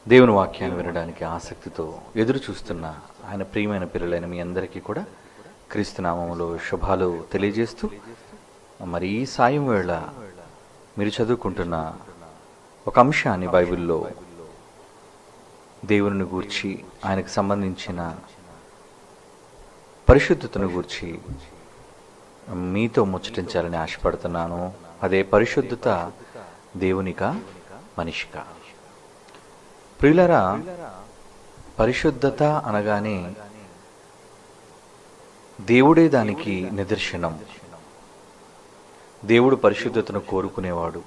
దేవుని వాక్యాన్ని వినడానికి ఆసక్తితో ఎదురు చూస్తున్న ఆయన ప్రియమైన పిల్లలైన మీ అందరికీ కూడా క్రీస్తు నామములో శుభాలు తెలియజేస్తూ, మరి ఈ సాయం వేళ మీరు చదువుకుంటున్న ఒక అంశాన్ని బైబిల్లో దేవుని గూర్చి, ఆయనకు సంబంధించిన పరిశుద్ధతను గూర్చి మీతో ముచ్చటించాలని ఆశపడుతున్నాను. అదే పరిశుద్ధత దేవునికా మనిషికా? ప్రియులారా, పరిశుద్ధత అనగానే దేవుడే దానికి నిదర్శనం. దేవుడు పరిశుద్ధతను కోరుకునేవాడు,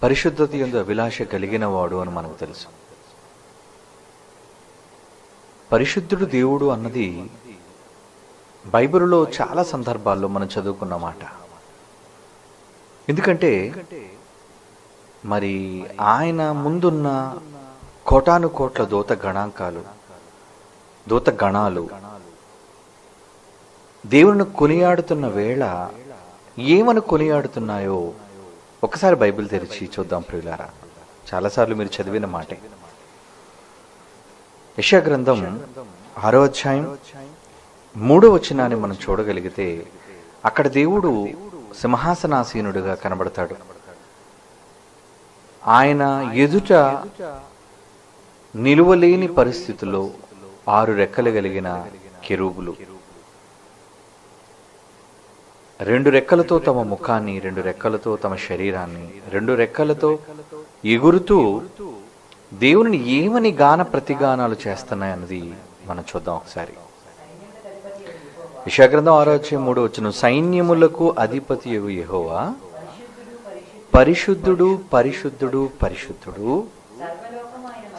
పరిశుద్ధత యందు అభిలాష కలిగిన వాడు అని మనకు తెలుసు. పరిశుద్ధుడు దేవుడు అన్నది బైబిలులో చాలా సందర్భాల్లో మనం చదువుకున్న మాట. ఎందుకంటే మరి ఆయన ముందున్న కోటాను కోట్ల దూత గణాలు దేవుని కొనియాడుతున్న వేళ ఏమని కొనియాడుతున్నాయో ఒకసారి బైబిల్ తెరిచి చూద్దాం ప్రియులారా. చాలాసార్లు మీరు చదివిన మాటే. యెషయా గ్రంథం 6వ అధ్యాయం 3వ వచనాన్ని మనం చూడగలిగితే అక్కడ దేవుడు సింహాసనాసీనుడిగా కనబడతాడు. ఆయన ఎదుట నిలువలేని పరిస్థితుల్లో 6 రెక్కలు కలిగిన కెరూబులు, 2 రెక్కలతో తమ ముఖాన్ని, 2 రెక్కలతో తమ శరీరాన్ని, 2 రెక్కలతో ఎగురుతూ దేవుని ఏమని గాన ప్రతిగానాలు చేస్తున్నాయన్నది మనం చూద్దాం ఒకసారి. యెషయా గ్రంథం 6వ అధ్యాయం 3వ వచనం, సైన్యములకు అధిపతియగు యెహోవా పరిశుద్ధుడు, పరిశుద్ధుడు, పరిశుద్ధుడు,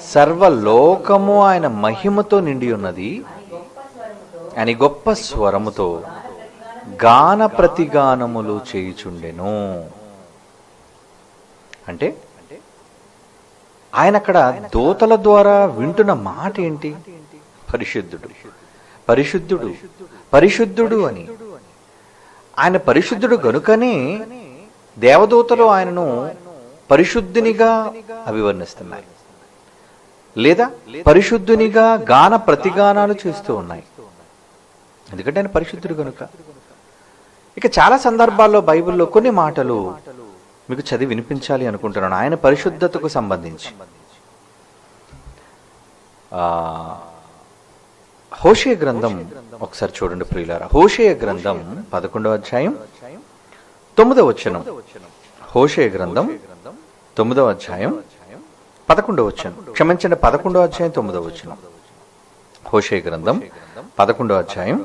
సర్వలోకము ఆయన మహిమతో నిండి ఉన్నది అని గొప్ప స్వరముతో గాన ప్రతిగానములు చేయుచుండెను. అంటే ఆయన అక్కడ దూతల ద్వారా వింటున్న మాట ఏంటి? పరిశుద్ధుడు, పరిశుద్ధుడు, పరిశుద్ధుడు అని. ఆయన పరిశుద్ధుడు గనుకనే దేవదూతలు ఆయనను పరిశుద్ధునిగా అభివర్ణిస్తున్నాయి, లేదా పరిశుద్ధునిగా గాన ప్రతిగానాలు చేస్తూ ఉన్నాయి. ఎందుకంటే ఆయన పరిశుద్ధుడు కనుక. ఇక చాలా సందర్భాల్లో బైబిల్లో కొన్ని మాటలు మీకు చదివి వినిపించాలి అనుకుంటున్నాను ఆయన పరిశుద్ధతకు సంబంధించి. హోషేయ గ్రంథం ఒకసారి చూడండి ప్రియులారా. హోషేయ గ్రంథం 11వ అధ్యాయం 9వ వచనం. హోషేయ గ్రంథం 9వ అధ్యాయం 11వ వచనం, క్షమించండి 11వ అధ్యాయం 9వ వచనం. హోషేయ గ్రంథం 11వ అధ్యాయం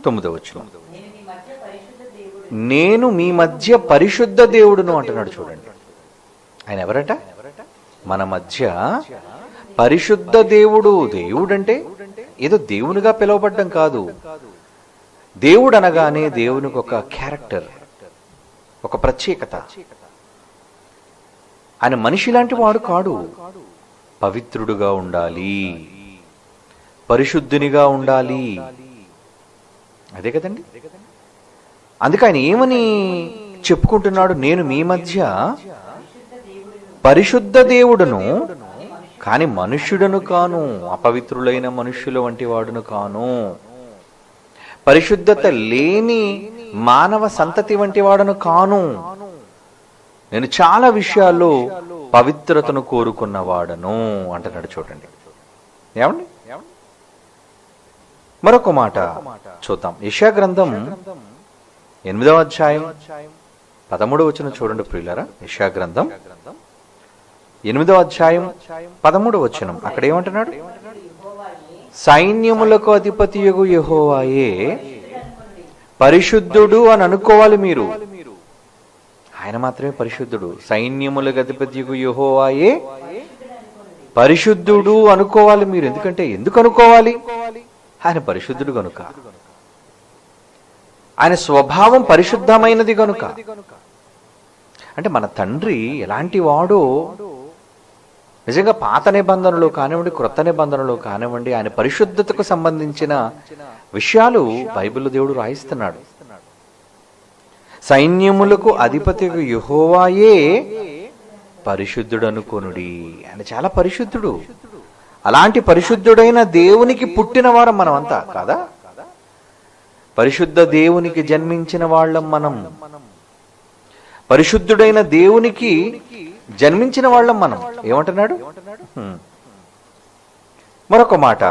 9వ వచనం. నేను మీ మధ్య పరిశుద్ధ దేవుడును అంటున్నాడు. చూడండి, ఆయన ఎవరట? మన మధ్య పరిశుద్ధ దేవుడు. దేవుడంటే ఏదో దేవునిగా పిలువబడ్డం కాదు. దేవుడు అనగానే దేవునికి ఒక క్యారెక్టర్, ఒక ప్రత్యేకత. ఆయన మనిషి లాంటి వాడు కాడు. పవిత్రుడుగా ఉండాలి, పరిశుద్ధునిగా ఉండాలి. అదే కదండి. అందుకే ఆయన ఏమని చెప్పుకుంటున్నాడు? నేను మీ మధ్య పరిశుద్ధ దేవుడును, కానీ మనుష్యుడను కాను, అపవిత్రులైన మనుష్యుల వంటి వాడును కాను, పరిశుద్ధత లేని మానవ సంతతి వంటి వాడును కాను. నేను చాలా విషయాల్లో పవిత్రతను కోరుకున్నవాడను అంటున్నాడు. చూడండి ఏమండి. మరొక మాట చూద్దాం. యెషయా గ్రంథం 8వ అధ్యాయం 13వ వచనం చూడండి ప్రియులారా. యెషయా గ్రంథం 8వ అధ్యాయం 13వ వచనం. అక్కడ ఏమంటున్నాడు? సైన్యములకు అధిపతియగు యెహోవాయే పరిశుద్ధుడు అని అనుకోవాలి మీరు. ఆయన మాత్రమే పరిశుద్ధుడు. సైన్యములకు అధిపతియగు యెహోవాయే పరిశుద్ధుడు అనుకోవాలి మీరు. ఎందుకు అనుకోవాలి? ఆయన పరిశుద్ధుడు గనుక. ఆయన స్వభావం పరిశుద్ధమైనది గనుక. అంటే మన తండ్రి ఎలాంటి వాడో నిజంగా పాత నిబంధనలో కానివ్వండి, క్రొత్త నిబంధనలో కానివ్వండి, ఆయన పరిశుద్ధతకు సంబంధించిన విషయాలు బైబిల్లో దేవుడు రాయిస్తున్నాడు. సైన్యములకు అధిపతియగు యెహోవాయే పరిశుద్ధుడు అనుకొనుడి. ఆయన చాలా పరిశుద్ధుడు. అలాంటి పరిశుద్ధుడైన దేవునికి పుట్టిన వారం మనమంతా కాదా? పరిశుద్ధ దేవునికి జన్మించిన వాళ్ళం మనం. పరిశుద్ధుడైన దేవునికి జన్మించిన వాళ్ళం మనం. ఏమంటున్నాడు? మరొక మాట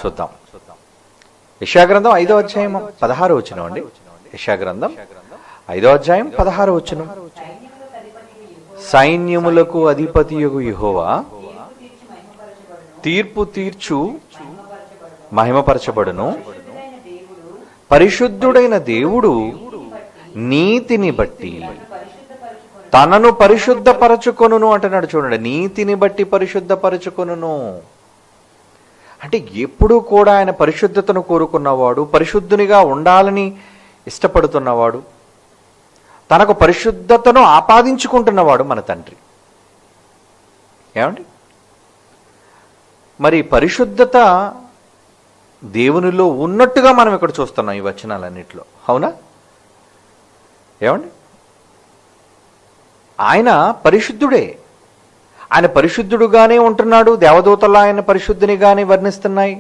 చూద్దాం. యెషయా గ్రంథం 5వ అధ్యాయం 16వ వచనం అండి. యెషయా గ్రంథం 5వ అధ్యాయం 16వ వచనం. సైన్యములకు అధిపతియగు యెహోవా తీర్పు తీర్చు మహిమపరచబడును. పరిశుద్ధుడైన దేవుడు నీతిని బట్టి తనను పరిశుద్ధపరచుకొనును అంటున్నాడు. చూడండి, నీతిని బట్టి పరిశుద్ధపరచుకొనును అంటే ఎప్పుడూ కూడా ఆయన పరిశుద్ధతను కోరుకున్నవాడు, పరిశుద్ధునిగా ఉండాలని ఇష్టపడుతున్నవాడు, తనకు పరిశుద్ధతను ఆపాదించుకుంటున్నవాడు మన తండ్రి. ఏమండి? మరి పరిశుద్ధత దేవునిలో ఉన్నట్టుగా మనం ఇక్కడ చూస్తున్నాం ఈ వచనాలన్నింటిలో. అవునా? ఏమండి? ఆయన పరిశుద్ధుడే. ఆయన పరిశుద్ధుడుగానే ఉంటున్నాడు. దేవదూతలు ఆయన పరిశుద్ధినిగానే వర్ణిస్తున్నాయి,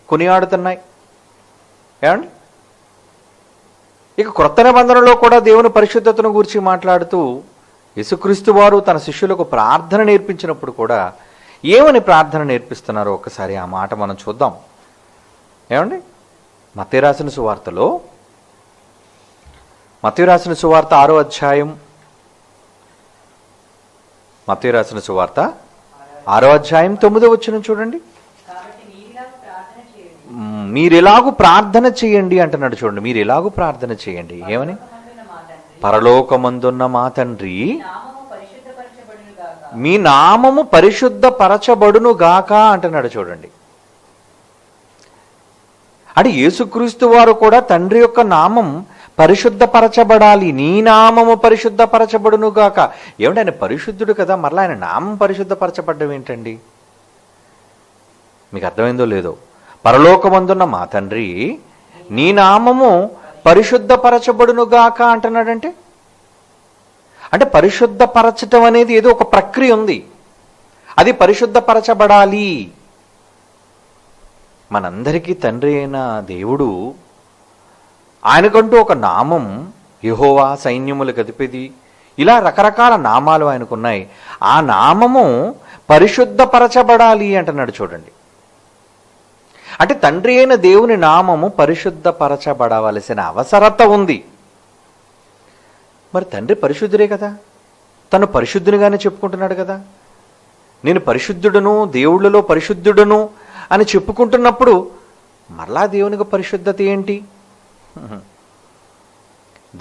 కొనియాడుతున్నాయి. ఏమండి? ఇక క్రొత్త నిబంధనలో కూడా దేవుని పరిశుద్ధతను గురించి మాట్లాడుతూ యేసుక్రీస్తు వారు తన శిష్యులకు ప్రార్థన నేర్పించినప్పుడు కూడా ఏమని ప్రార్థన నేర్పిస్తున్నారో ఒకసారి ఆ మాట మనం చూద్దాం. ఏమండి? మత్తయి రాసిన సువార్తలో, మత్తయి రాసిన సువార్త 6వ అధ్యాయం, మత్తయి రాసిన సువార్త 6వ అధ్యాయం 9వ వచనం చూడండి. మీరు ఎలాగూ ప్రార్థన చేయండి అంటున్నాడు. చూడండి, మీరు ఎలాగూ ప్రార్థన చేయండి. ఏమని? పరలోకమందున్న మా తండ్రి, మీ నామము పరిశుద్ధపరచబడును గాక అంటున్నాడు. చూడండి, అంటే యేసుక్రీస్తు వారు కూడా తండ్రి యొక్క నామం పరిశుద్ధపరచబడాలి, నీ నామము పరిశుద్ధపరచబడును గాక. ఏమంటే ఆయన పరిశుద్ధుడు కదా, మరలా ఆయన నామం పరిశుద్ధపరచబడ్డం ఏంటండి? మీకు అర్థమైందో లేదో. పరలోకమందున్న మా తండ్రి, నీ నామము పరిశుద్ధపరచబడును గాక అంటున్నాడంటే, అంటే పరిశుద్ధపరచటం అనేది ఏదో ఒక ప్రక్రియ ఉంది, అది పరిశుద్ధపరచబడాలి. మనందరికీ తండ్రి అయిన దేవుడు, ఆయనకంటూ ఒక నామం, యెహోవా సైన్యములకు అధిపతి, ఇలా రకరకాల నామాలు ఆయనకున్నాయి. ఆ నామము పరిశుద్ధపరచబడాలి అంటున్నాడు. చూడండి, అంటే తండ్రి అయిన దేవుని నామము పరిశుద్ధపరచబడవలసిన అవసరత ఉంది. మరి తండ్రి పరిశుద్ధుడే కదా, తను పరిశుద్ధునిగానే చెప్పుకుంటున్నాడు కదా. నేను పరిశుద్ధుడను, దేవుళ్ళలో పరిశుద్ధుడను అని చెప్పుకుంటున్నప్పుడు మరలా దేవునికి పరిశుద్ధత ఏంటి?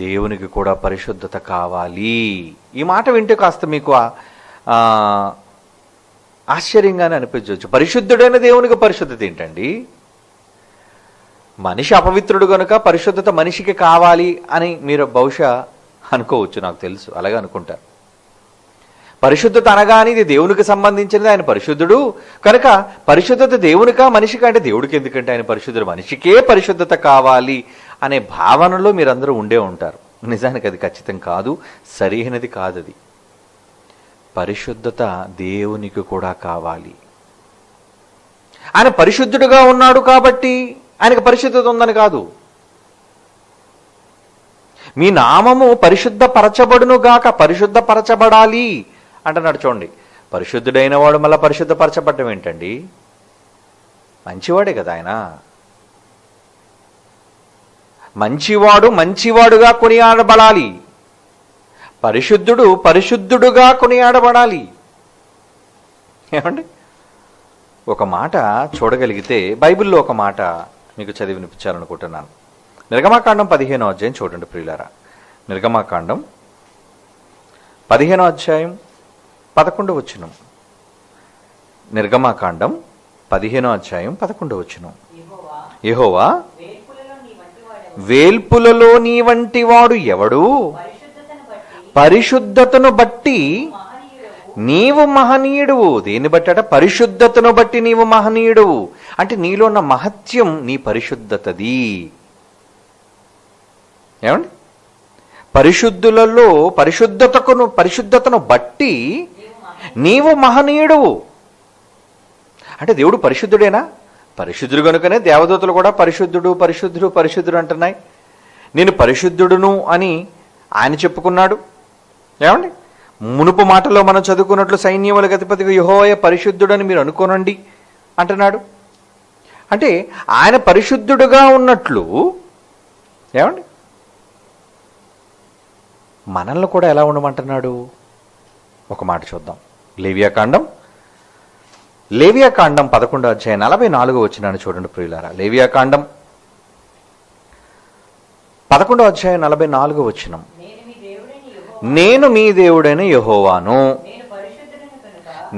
దేవునికి కూడా పరిశుద్ధత కావాలి. ఈ మాట వింటే కాస్త మీకు ఆశ్చర్యంగానే అనిపించవచ్చు. పరిశుద్ధుడైన దేవునికి పరిశుద్ధత ఏంటండి? మనిషి అపవిత్రుడు కనుక పరిశుద్ధత మనిషికి కావాలి అని మీరు బహుశా అనుకోవచ్చు, నాకు తెలుసు, అలాగే అనుకుంటారు. పరిశుద్ధత అనగానే ఇది దేవునికి సంబంధించినది, ఆయన పరిశుద్ధుడు కనుక పరిశుద్ధత దేవునికా మనిషికా అంటే దేవుడికి ఎందుకంటే ఆయన పరిశుద్ధుడు, మనిషికే పరిశుద్ధత కావాలి అనే భావనలో మీరందరూ ఉండే ఉంటారు. నిజానికి అది ఖచ్చితం కాదు, సరైనది కాదు. అది పరిశుద్ధత దేవునికి కూడా కావాలి. ఆయన పరిశుద్ధుడుగా ఉన్నాడు కాబట్టి ఆయనకు పరిశుద్ధత ఉందని కాదు. మీ నామము పరిశుద్ధపరచబడును గాక, పరిశుద్ధపరచబడాలి అంటున్నాడు. చూడండి, పరిశుద్ధుడైన వాడు మళ్ళీ పరిశుద్ధపరచబడడం ఏంటండి? మంచివాడే కదా ఆయన. మంచివాడు మంచివాడుగా కొనియాడబడాలి, పరిశుద్ధుడు పరిశుద్ధుడుగా కొనియాడబడాలి. ఏమండి? ఒక మాట చూడగలిగితే బైబిల్లో ఒక మాట మీకు చదివి వినిపించాలనుకుంటున్నాను. నిర్గమాకాండం 15వ అధ్యాయం చూడండి ప్రియులారా. నిర్గమాకాండం 15వ అధ్యాయం 11వ వచనం. నిర్గమాకాండం 15వ అధ్యాయం 11వ వచనం. యెహోవా, వేల్పులలో నీ వంటి వాడు ఎవడు? పరిశుద్ధతను బట్టి నీవు మహనీయుడువు. దేన్ని బట్టి అట? పరిశుద్ధతను బట్టి నీవు మహనీయుడువు. అంటే నీలో ఉన్న మహత్యం నీ పరిశుద్ధతది. ఏమండి? పరిశుద్ధులలో పరిశుద్ధతను బట్టి నీవు మహనీయుడువు. అంటే దేవుడు పరిశుద్ధుడేనా? పరిశుద్ధుడు కనుకనే దేవదూతలు కూడా పరిశుద్ధుడు పరిశుద్ధుడు పరిశుద్ధుడు అంటున్నాయి. నేను పరిశుద్ధుడును అని ఆయన చెప్పుకున్నాడు. ఏమండి, మునుపు మాటలో మనం చదువుకున్నట్లు సైన్యములకు అధిపతిగా యెహోవా పరిశుద్ధుడని మీరు అనుకోనండి అంటున్నాడు. అంటే ఆయన పరిశుద్ధుడుగా ఉన్నట్లు ఏమండి మనల్ని కూడా ఎలా ఉండమంటున్నాడు? ఒక మాట చూద్దాం. లేవియాకాండం 11వ అధ్యాయం 44వ వచనాన్ని చూడండి ప్రియులారా. లేవియాకాండం 11వ అధ్యాయం 44వ వచనం. నేను మీ దేవుడైన యెహోవాను,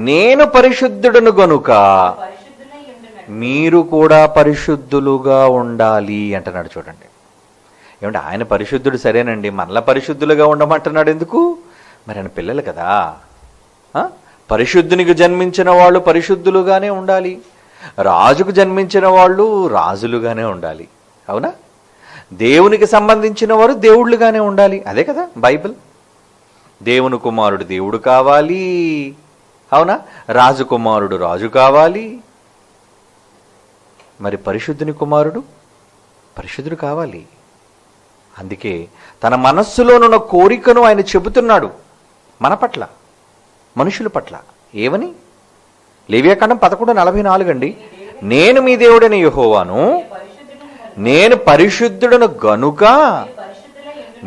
నేను పరిశుద్ధుడను గనుక మీరు కూడా పరిశుద్ధులుగా ఉండాలి అంటున్నాడు. చూడండి, ఏమంటే ఆయన పరిశుద్ధుడు సరేనండి, మనలా పరిశుద్ధులుగా ఉండమంటున్నాడు ఎందుకు? మరి ఆయన పిల్లలు కదా. పరిశుద్ధునికి జన్మించిన వాళ్ళు పరిశుద్ధులుగానే ఉండాలి, రాజుకు జన్మించిన వాళ్ళు రాజులుగానే ఉండాలి. అవునా? దేవునికి సంబంధించిన వారు దేవుళ్ళుగానే ఉండాలి. అదే కదా బైబిల్. దేవుని కుమారుడు దేవుడు కావాలి, అవునా? రాజకుమారుడు రాజు కావాలి. మరి పరిశుద్ధుని కుమారుడు పరిశుద్ధుడు కావాలి. అందుకే తన మనస్సులోనున్న కోరికను ఆయన చెబుతున్నాడు మన పట్ల, మనుషుల పట్ల. ఏమని? లేవియాకాండం 11:44 అండి. నేను మీ దేవుడైన యెహోవాను, నేను పరిశుద్ధుడను గనుక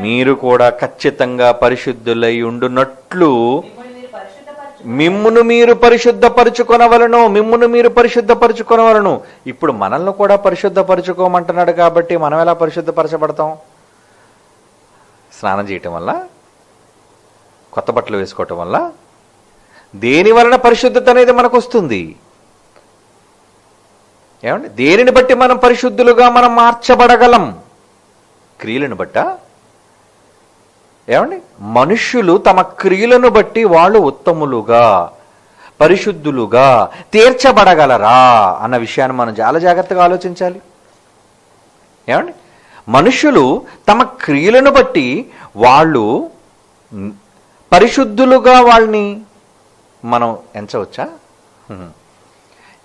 మీరు కూడా ఖచ్చితంగా పరిశుద్ధులై ఉండునట్లు మిమ్మును మీరు పరిశుద్ధపరచుకొనవలను, మిమ్మును మీరు పరిశుద్ధపరచుకొనవలను. ఇప్పుడు మనల్ని కూడా పరిశుద్ధపరచుకోమంటున్నాడు. కాబట్టి మనం ఎలా పరిశుద్ధపరచబడతాం? స్నానం చేయటం వల్ల, కొత్త బట్టలు వేసుకోవటం వల్ల, దేని వలన పరిశుద్ధత అనేది మనకు వస్తుంది? ఏమండి, దేనిని బట్టి మనం పరిశుద్ధులుగా మనం మార్చబడగలం? క్రియలను బట్ట? ఏమండి, మనుష్యులు తమ క్రియలను బట్టి వాళ్ళు ఉత్తములుగా పరిశుద్ధులుగా తీర్చబడగలరా అన్న విషయాన్ని మనం చాలా జాగ్రత్తగా ఆలోచించాలి. ఏమండి, మనుష్యులు తమ క్రియలను బట్టి వాళ్ళు పరిశుద్ధులుగా వాళ్ళని మనం ఎంచవచ్చా?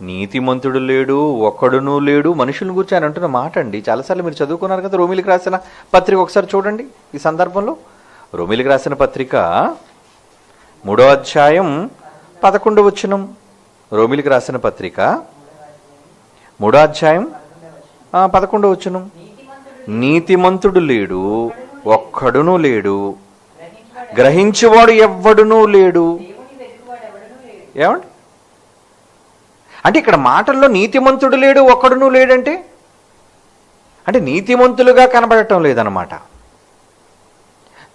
నీతిమంతుడు లేడు, ఒక్కడునూ లేడు. మనుషులను గురించి ఆయన అంటున్న మాట అండి. చాలాసార్లు మీరు చదువుకున్నారు కదా. రోమిలికి రాసిన పత్రిక ఒకసారి చూడండి. ఈ సందర్భంలో రోమిలికి రాసిన పత్రిక 3వ అధ్యాయం 11వ వచనం. రోమిలికి రాసిన పత్రిక 3వ అధ్యాయం 11వ వచనం. నీతిమంతుడు లేడు, ఒక్కడునూ లేడు, గ్రహించువాడు ఎవ్వడునూ లేడు. ఏమండి, అంటే ఇక్కడ మాటల్లో నీతిమంతుడు లేడు, ఒక్కడునూ లేడంటే అంటే నీతిమంతులుగా కనబడటం లేదన్నమాట.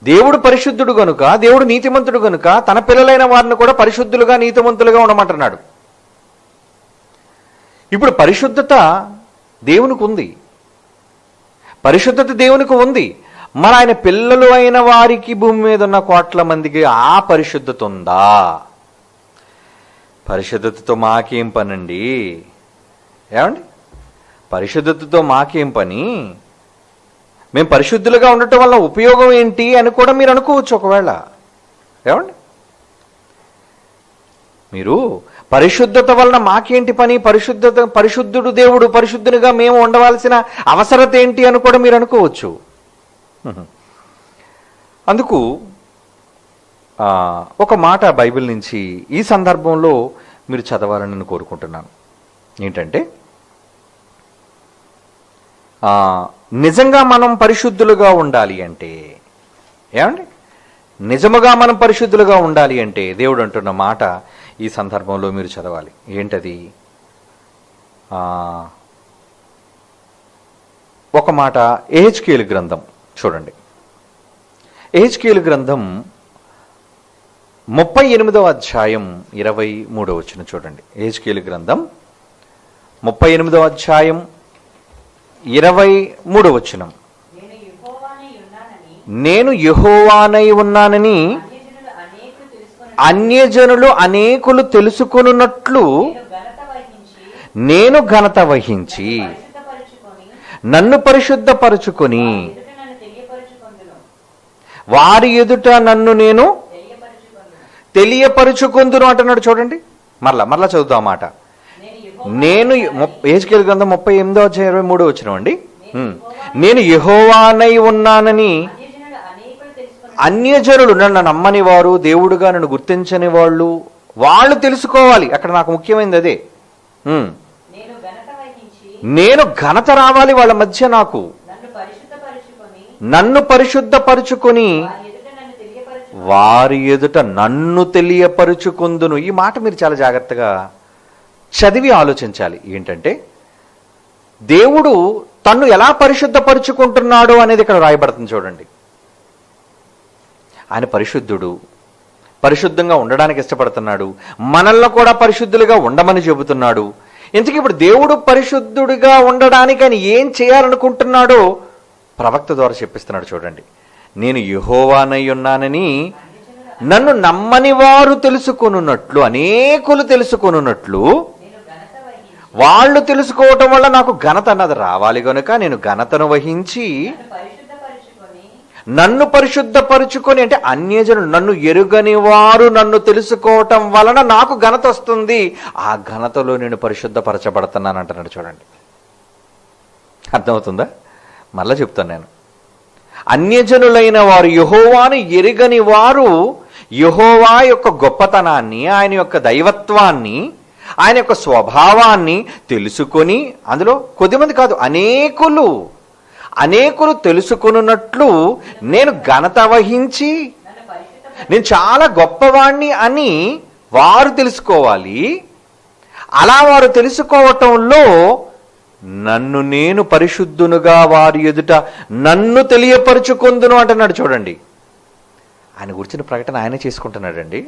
దేవుడు పరిశుద్ధుడు గనుక, దేవుడు నీతిమంతుడు గనుక తన పిల్లలైన వారిని కూడా పరిశుద్ధులుగా నీతిమంతులుగా ఉండమంటున్నాడు. ఇప్పుడు పరిశుద్ధత దేవునికి ఉంది, పరిశుద్ధత దేవునికి ఉంది. మరి ఆయన పిల్లలు అయిన వారికి భూమి మీద ఉన్న కోట్ల మందికి ఆ పరిశుద్ధత ఉందా? పరిశుద్ధతతో మాకేం పనండి? ఏమండి, పరిశుద్ధతతో మాకేం పని? మేము పరిశుద్ధులుగా ఉండటం వల్ల ఉపయోగం ఏంటి అని కూడా మీరు అనుకోవచ్చు ఒకవేళ. ఏమండి, మీరు పరిశుద్ధత వలన మాకేంటి పని? పరిశుద్ధుడు దేవుడు, పరిశుద్ధునిగా మేము ఉండవలసిన అవసరత ఏంటి అని కూడా మీరు అనుకోవచ్చు. అందుకు ఒక మాట బైబిల్ నుంచి ఈ సందర్భంలో మీరు చదవాలని నేను కోరుకుంటున్నాను. ఏంటంటే, నిజంగా మనం పరిశుద్ధులుగా ఉండాలి అంటే, ఏమండి, నిజముగా మనం పరిశుద్ధులుగా ఉండాలి అంటే దేవుడు అంటున్న మాట ఈ సందర్భంలో మీరు చదవాలి. ఏంటది? ఒక మాట యెహెజ్కేలు గ్రంథం చూడండి. యెహెజ్కేలు గ్రంథం 38వ అధ్యాయం 23వ వచనం చూడండి. యెహెజ్కేలు గ్రంథం 38వ అధ్యాయం 23వ వచనం. నేను యెహోవానై ఉన్నానని అన్యజనులు అనేకులు తెలుసుకొనున్నట్లు నేను ఘనత వహించి నన్ను పరిశుద్ధపరచుకొని వారి ఎదుట నన్ను నేను తెలియపరుచుకుందును అంటున్నాడు చూడండి. మరలా చదువుతాం ఆ మాట. నేను యెహెజ్కేలు గ్రంథం 38:23 అండి. నేను యెహోవానై ఉన్నానని అన్యజనులు, నన్ను నమ్మని వారు, దేవుడుగా నన్ను గుర్తించని వాళ్ళు తెలుసుకోవాలి. అక్కడ నాకు ముఖ్యమైనది అదే. నేను ఘనత రావాలి వాళ్ళ మధ్య, నాకు నన్ను పరిశుద్ధపరుచుకొని వారి ఎదుట నన్ను తెలియపరుచుకుందును. ఈ మాట మీరు చాలా జాగ్రత్తగా చదివి ఆలోచించాలి. ఏంటంటే దేవుడు తన్ను ఎలా పరిశుద్ధపరుచుకుంటున్నాడు అనేది ఇక్కడ రాయబడుతుంది చూడండి. ఆయన పరిశుద్ధుడు, పరిశుద్ధంగా ఉండడానికి ఇష్టపడుతున్నాడు, మనల్ని కూడా పరిశుద్ధులుగా ఉండమని చెబుతున్నాడు. ఇంతకీ ఇప్పుడు దేవుడు పరిశుద్ధుడిగా ఉండడానికి ఆయన ఏం చేయాలనుకుంటున్నాడో ప్రవక్త ద్వారా చెప్పిస్తున్నాడు చూడండి. నేను యెహోవానై ఉన్నానని నన్ను నమ్మని వారు తెలుసుకొనున్నట్లు, అనేకులు తెలుసుకొనున్నట్లు, వాళ్ళు తెలుసుకోవటం వల్ల నాకు ఘనత అన్నది రావాలి కనుక నేను ఘనతను వహించి నన్ను పరిశుద్ధపరుచుకొని, అంటే అన్యజనులు, నన్ను ఎరుగని వారు నన్ను తెలుసుకోవటం వలన నాకు ఘనత వస్తుంది. ఆ ఘనతలో నేను పరిశుద్ధపరచబడుతున్నాను అంటున్నాడు చూడండి. అర్థమవుతుందా? మళ్ళా చెప్తాను నేను. అన్యజనులైన వారు, యెహోవాను ఎరుగని వారు యెహోవా యొక్క గొప్పతనాన్ని, ఆయన యొక్క దైవత్వాన్ని, ఆయన యొక్క స్వభావాన్ని తెలుసుకొని, అందులో కొద్దిమంది కాదు అనేకులు తెలుసుకున్నట్లు నేను ఘనత వహించి, నేను చాలా గొప్పవాణ్ణి అని వారు తెలుసుకోవాలి. అలా వారు తెలుసుకోవటంలో నన్ను నేను పరిశుద్ధునుగా వారి ఎదుట నన్ను తెలియపరుచుకుందును అంటున్నాడు చూడండి. ఆయన గురించిన ప్రకటన ఆయనే చేసుకుంటున్నాడండి.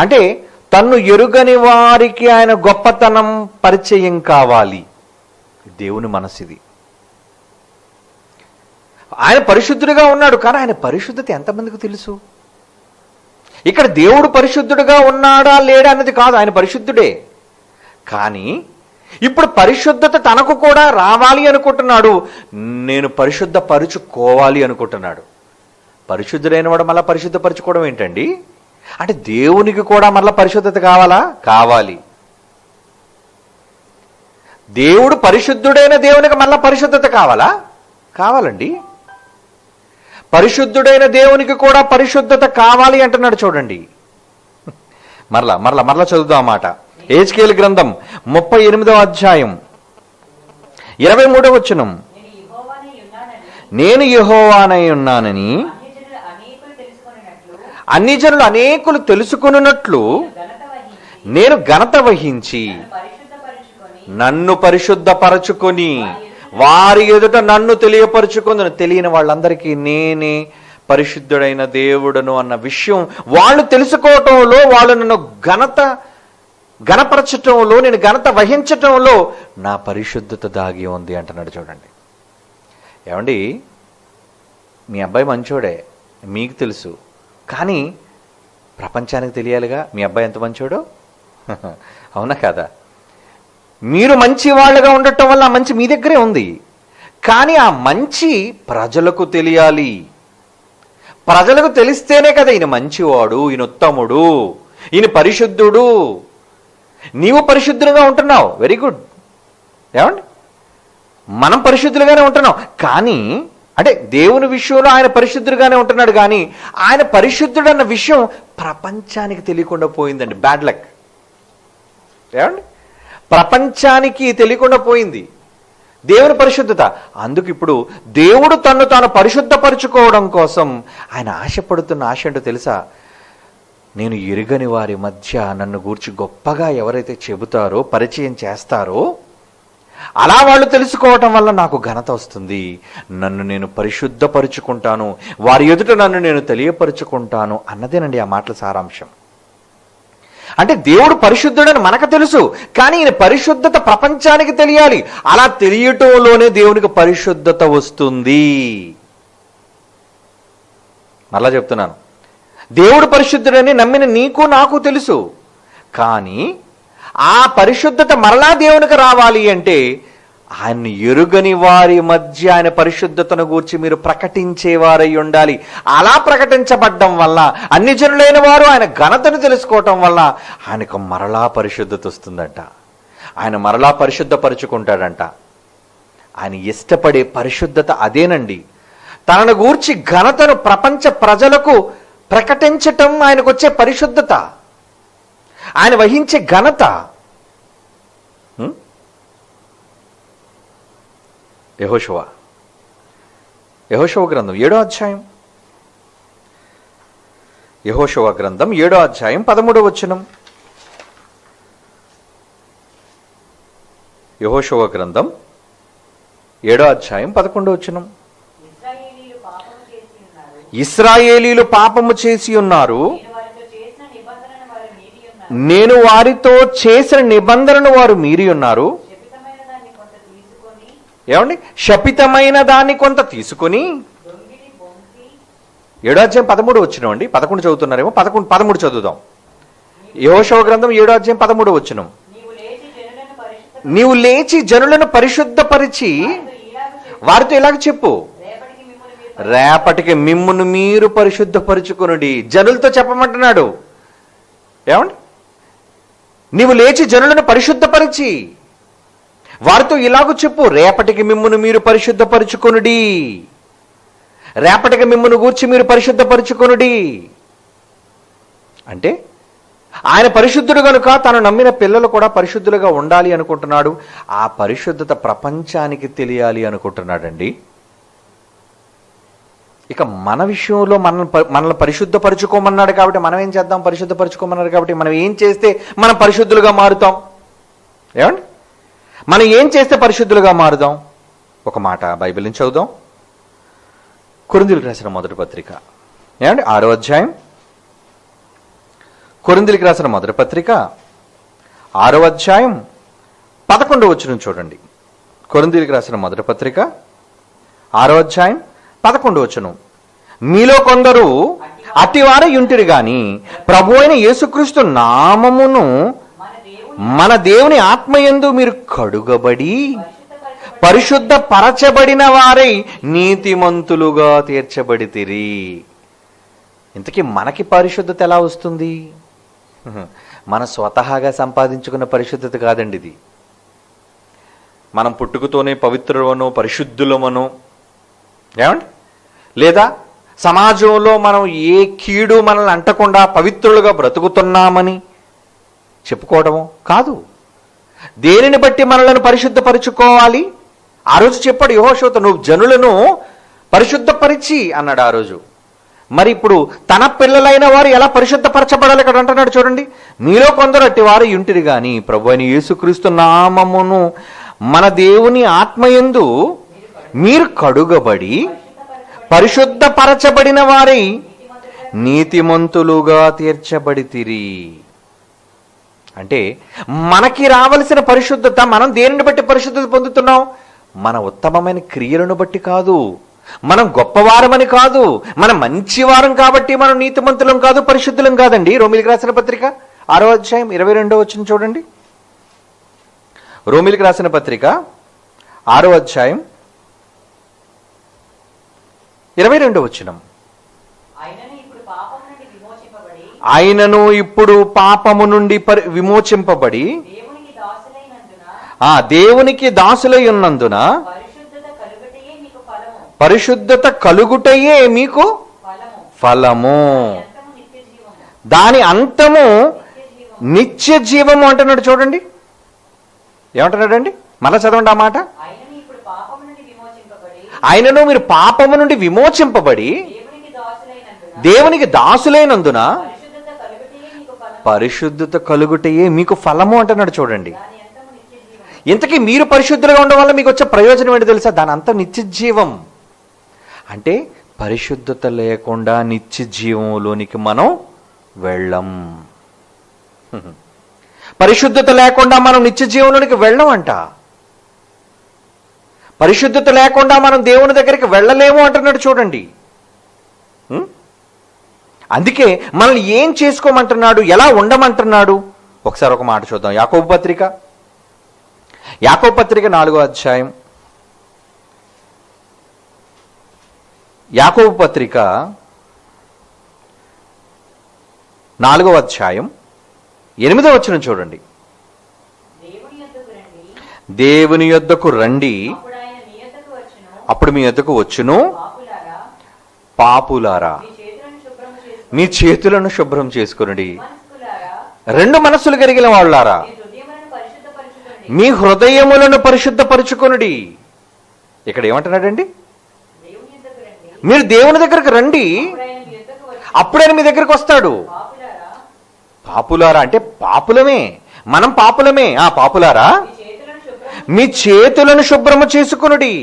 అంటే తన్ను ఎరుగని వారికి ఆయన గొప్పతనం పరిచయం కావాలి. దేవుని మనస్సిది. ఆయన పరిశుద్ధుడిగా ఉన్నాడు, కానీ ఆయన పరిశుద్ధత ఎంతమందికి తెలుసు? ఇక్కడ దేవుడు పరిశుద్ధుడిగా ఉన్నాడా లేడా అన్నది కాదు, ఆయన పరిశుద్ధుడే. కానీ ఇప్పుడు పరిశుద్ధత తనకు కూడా రావాలి అనుకుంటున్నాడు, నేను పరిశుద్ధపరుచుకోవాలి అనుకుంటున్నాడు. పరిశుద్ధుడైన వాడు మళ్ళా పరిశుద్ధపరచుకోవడం ఏంటండి? అంటే దేవునికి కూడా మళ్ళా పరిశుద్ధత కావాలా? కావాలి. దేవుడు పరిశుద్ధుడైన దేవునికి మళ్ళా పరిశుద్ధత కావాలా? కావాలండి. పరిశుద్ధుడైన దేవునికి కూడా పరిశుద్ధత కావాలి అంటున్నాడు చూడండి. మరలా చదువుదాం అన్నమాట. యెహెజ్కేలు గ్రంథం 38:23 నేను యెహోవానై ఉన్నానని అన్యజనులు అనేకులు తెలుసుకొనున్నట్లు నేను ఘనత వహించి నన్ను పరిశుద్ధపరచుకొని వారి ఎదుట నన్ను తెలియపరుచుకుందును. తెలియని వాళ్ళందరికీ నేనే పరిశుద్ధుడైన దేవుడను అన్న విషయం వాళ్ళు తెలుసుకోవటంలో, వాళ్ళు నన్ను ఘనపరచటంలో, నేను ఘనత వహించటంలో నా పరిశుద్ధత దాగి ఉంది అంటున్నాడు చూడండి. ఏమండి, మీ అబ్బాయి మంచోడే, మీకు తెలుసు, కానీ ప్రపంచానికి తెలియాలిగా మీ అబ్బాయి ఎంత మంచోడో. అవునా కాదా? మీరు మంచి వాళ్ళుగా ఉండటం వల్ల ఆ మంచి మీ దగ్గరే ఉంది, కానీ ఆ మంచి ప్రజలకు తెలియాలి. ప్రజలకు తెలిస్తేనే కదా ఈయన మంచివాడు, ఈయన ఉత్తముడు, ఈయన పరిశుద్ధుడు. నీవు పరిశుద్ధులుగా ఉంటున్నావు, వెరీ గుడ్. ఏమండి, మనం పరిశుద్ధులుగానే ఉంటున్నాం, కానీ అంటే దేవుని విషయంలో ఆయన పరిశుద్ధుడుగానే ఉంటున్నాడు, కానీ ఆయన పరిశుద్ధుడు అన్న విషయం ప్రపంచానికి తెలియకుండా పోయిందండి. Bad luck. ఏమండి, ప్రపంచానికి తెలియకుండా పోయింది దేవుని పరిశుద్ధత. అందుకు ఇప్పుడు దేవుడు తన్ను తాను పరిశుద్ధపరచుకోవడం కోసం ఆయన ఆశపడుతున్న ఆశ ఏంటో తెలుసా? నేను ఎరుగని వారి మధ్య నన్ను గూర్చి గొప్పగా ఎవరైతే చెబుతారో, పరిచయం చేస్తారో, అలా వాళ్ళు తెలుసుకోవటం వల్ల నాకు ఘనత వస్తుంది. నన్ను నేను పరిశుద్ధపరుచుకుంటాను, వారి ఎదుట నన్ను నేను తెలియపరుచుకుంటాను అన్నదేనండి ఆ మాటల సారాంశం. అంటే దేవుడు పరిశుద్ధుడని మనకు తెలుసు, కానీ ఈయన పరిశుద్ధత ప్రపంచానికి తెలియాలి. అలా తెలియటంలోనే దేవునికి పరిశుద్ధత వస్తుంది. మరలా చెప్తున్నాను, దేవుడు పరిశుద్ధుడని నమ్మిన నీకు నాకు తెలుసు, కానీ ఆ పరిశుద్ధత మరలా దేవునికి రావాలి అంటే ఆయన్ని ఎరుగని వారి మధ్య ఆయన పరిశుద్ధతను గూర్చి మీరు ప్రకటించేవారై ఉండాలి. అలా ప్రకటించబడ్డం వల్ల అన్ని జనులైన వారు ఆయన ఘనతను తెలుసుకోవటం వల్ల ఆయనకు మరలా పరిశుద్ధత వస్తుందంట. ఆయన మరలా పరిశుద్ధపరుచుకుంటాడంట. ఆయన ఇష్టపడే పరిశుద్ధత అదేనండి. తనను గూర్చి ఘనతను ప్రపంచ ప్రజలకు ప్రకటించటం ఆయనకు వచ్చే పరిశుద్ధత, ఆయన వహించే ఘనత. యెహోషువ గ్రంథం 7వ అధ్యాయం, యెహోషువ గ్రంథం 7వ అధ్యాయం 13వ వచనం. యెహోషువ గ్రంథం 7వ అధ్యాయం 11వ వచనం. ఇశ్రాయేలీలు పాపము చేసి ఉన్నారు, నేను వారితో చేసిన నిబంధనను వారు మీరి ఉన్నారు. ఏమండి? శపితమైన దాన్ని కొంత తీసుకుని 7వ అధ్యాయం 13 వచనం అండి. 11 చదువుతున్నారేమో, 13 చదువుదాం. యెహోషువ గ్రంథం 7వ అధ్యాయం 13 వచనం. నీవు లేచి జనులను పరిశుద్ధపరిచి వారితో ఇలాగ చెప్పు, రేపటికి మిమ్మును మీరు పరిశుద్ధపరుచుకునుడి. జనులతో చెప్పమంటున్నాడు. ఏమండి? నీవు లేచి జనులను పరిశుద్ధపరిచి వారితో ఇలాగ చెప్పు, రేపటికి మిమ్మును మీరు పరిశుద్ధపరుచుకొనుడి. రేపటికి మిమ్మును గూర్చి మీరు పరిశుద్ధపరుచుకొనుడి అంటే ఆయన పరిశుద్ధుడు కనుక తను నమ్మిన పిల్లలు కూడా పరిశుద్ధులుగా ఉండాలి అనుకుంటున్నాడు. ఆ పరిశుద్ధత ప్రపంచానికి తెలియాలి అనుకుంటున్నాడండి. ఇక మన విషయంలో మనల్ని పరిశుద్ధపరుచుకోమన్నాడు కాబట్టి మనం ఏం చేద్దాం? పరిశుద్ధపరుచుకోమన్నాడు కాబట్టి మనం ఏం చేస్తే మనం పరిశుద్ధులుగా మారుతాం? ఏమండి? మనం ఏం చేస్తే పరిశుద్ధులుగా మారుదాం? ఒక మాట బైబిల్ నుంచి చదువుదాం. కొరింథీయులకు రాసిన మొదటి పత్రిక, ఏమండి? 6వ అధ్యాయం. కొరింథీయులకు రాసిన మొదటి పత్రిక 6వ అధ్యాయం 11వ వచనం చూడండి. కొరింథీయులకు రాసిన మొదటి పత్రిక 6వ అధ్యాయం 11వ వచనం. మీలో కొందరు అట్టివారే యుంటిరి గాని ప్రభు అయిన యేసుక్రీస్తు నామమును మన దేవుని ఆత్మయందు మీరు కడుగబడి పరిశుద్ధ పరచబడిన వారై నీతిమంతులుగా తీర్చబడితిరి. ఇంతకీ మనకి పరిశుద్ధత ఎలా వస్తుంది? మన స్వతహాగా సంపాదించుకున్న పరిశుద్ధత కాదండి ఇది. మనం పుట్టుకతోనే పవిత్రులమనో పరిశుద్ధులమనో, ఏమండి, లేదా సమాజంలో మనం ఏ కీడు మనల్ని అంటకుండా పవిత్రులుగా బ్రతుకుతున్నామని చెప్పుకోవడము కాదు. దేనిని బట్టి మనలను పరిశుద్ధపరుచుకోవాలి? ఆ రోజు చెప్పాడు యెహోషువతో, నువ్వు జనులను పరిశుద్ధపరిచి అన్నాడు ఆ రోజు. మరి ఇప్పుడు తన పిల్లలైన వారు ఎలా పరిశుద్ధపరచబడాలి ఇక్కడ అంటున్నాడు చూడండి. మీలో కొందరు అట్టి వారు యుంటిరి గాని ప్రభు అయిన యేసుక్రీస్తు నామమును మన దేవుని ఆత్మయందు మీరు కడుగబడి పరిశుద్ధపరచబడిన వారై నీతిమంతులుగా తీర్చబడితిరి. అంటే మనకి రావలసిన పరిశుద్ధత మనం దేనిని బట్టి పరిశుద్ధత పొందుతున్నాం? మన ఉత్తమమైన క్రియలను బట్టి కాదు, మనం గొప్పవారమని కాదు, మనం మంచివారం కాబట్టి మనం నీతిమంతులం కాదు, పరిశుద్ధులం కాదండి. రోమీయులకు రాసిన పత్రిక 6వ అధ్యాయం 22వ వచనం చూడండి. రోమీయులకు రాసిన పత్రిక 6వ అధ్యాయం 22వ వచనం. ఆయనను ఇప్పుడు పాపము నుండి విమోచింపబడి దేవునికి దాసులై ఉన్నందున పరిశుద్ధత కలుగుటయే మీకు ఫలము, దాని అంతము నిత్య జీవము అంటున్నాడు చూడండి. ఏమంటున్నాడండి? మళ్ళా చదవండి ఆ మాట. ఆయనను మీరు పాపము నుండి విమోచింపబడి దేవునికి దాసులైనందున పరిశుద్ధత కలుగుటయే మీకు ఫలము అంటున్నాడు చూడండి. ఇంతకీ మీరు పరిశుద్ధులుగా ఉండడం వల్ల మీకు వచ్చే ప్రయోజనం ఏంటి తెలుసా? దాని అంతా నిత్య జీవం. అంటే పరిశుద్ధత లేకుండా నిత్య జీవంలోనికి మనం వెళ్ళం. పరిశుద్ధత లేకుండా మనం నిత్య జీవంలోనికి వెళ్ళం అంట. పరిశుద్ధత లేకుండా మనం దేవుని దగ్గరికి వెళ్ళలేము అంటున్నాడు చూడండి. అందుకే మనల్ని ఏం చేసుకోమంటున్నాడు, ఎలా ఉండమంటున్నాడు? ఒకసారి ఒక మాట చూద్దాం. యాకోబు పత్రిక యాకోబు పత్రిక 4వ అధ్యాయం, యాకోబు పత్రిక 4వ అధ్యాయం 8వ వచనం చూడండి. దేవుని యొద్దకు రండి, అప్పుడు మీ యొద్దకు వచ్చును. పాపులారా, మీ చేతులను శుభ్రం చేసుకునుడి. రెండు మనస్సులు కలిగిన వాళ్ళారా, మీ హృదయములను పరిశుద్ధపరచుకొనుడి. ఇక్కడ ఏమంటున్నాడండి? మీరు దేవుని దగ్గరకు రండి, అప్పుడైనా మీ దగ్గరకు వస్తాడు. పాపులారా అంటే పాపులమే, మనం పాపులమే. పాపులారా, మీ చేతులను శుభ్రము చేసుకొనుడి.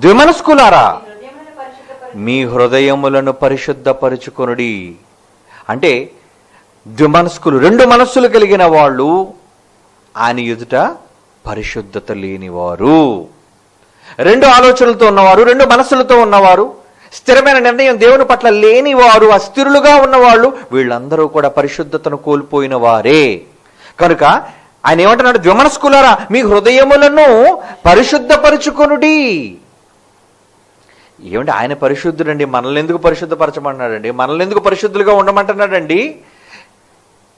ద్విమనస్కులారా, మీ హృదయములను పరిశుద్ధపరచుకొనుడి. అంటే ద్విమనస్కులు, రెండు మనస్సులు కలిగిన వాళ్ళు ఆయన ఎదుట పరిశుద్ధత లేనివారు, రెండు ఆలోచనలతో ఉన్నవారు, రెండు మనస్సులతో ఉన్నవారు, స్థిరమైన నిర్ణయం దేవుని పట్ల లేనివారు, అస్థిరులుగా ఉన్నవాళ్ళు, వీళ్ళందరూ కూడా పరిశుద్ధతను కోల్పోయిన వారే. కనుక ఆయన ఏమంటున్నాడు? ద్విమనస్కులారా, మీ హృదయములను పరిశుద్ధపరచుకొనుడి. ఏమంటే ఆయన పరిశుద్ధుడండి, మనల్ని ఎందుకు పరిశుద్ధపరచమంటున్నాడండి? మనల్ని ఎందుకు పరిశుద్ధులుగా ఉండమంటున్నాడండి?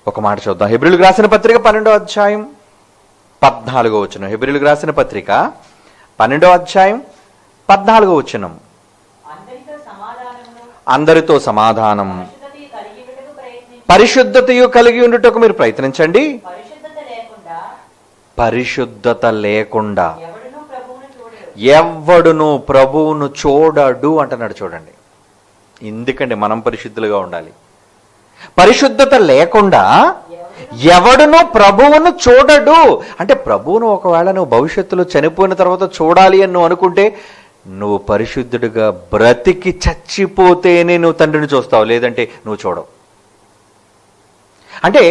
ఒక మాట చూద్దాం. హెబ్రీయులకు రాసిన పత్రిక 12వ అధ్యాయం 14వ వచనం. హెబ్రీయులకు రాసిన పత్రిక 12వ అధ్యాయం 14వ వచనం. అందరితో సమాధానం, పరిశుద్ధతయు కలిగి ఉండుటకు మీరు ప్రయత్నించండి. పరిశుద్ధత లేకుండా ఎవ్వడును ప్రభువును చూడడు అంటున్నాడు. చూడండి, ఎందుకంటే మనం పరిశుద్ధులుగా ఉండాలి. పరిశుద్ధత లేకుండా ఎవడును ప్రభువును చూడడు అంటే, ప్రభువును ఒకవేళ నువ్వు భవిష్యత్తులో చనిపోయిన తర్వాత చూడాలి అని నువ్వు అనుకుంటే, నువ్వు పరిశుద్ధుడిగా బ్రతికి చచ్చిపోతేనే నువ్వు తండ్రిని చూస్తావు, లేదంటే నువ్వు చూడవు. అంటే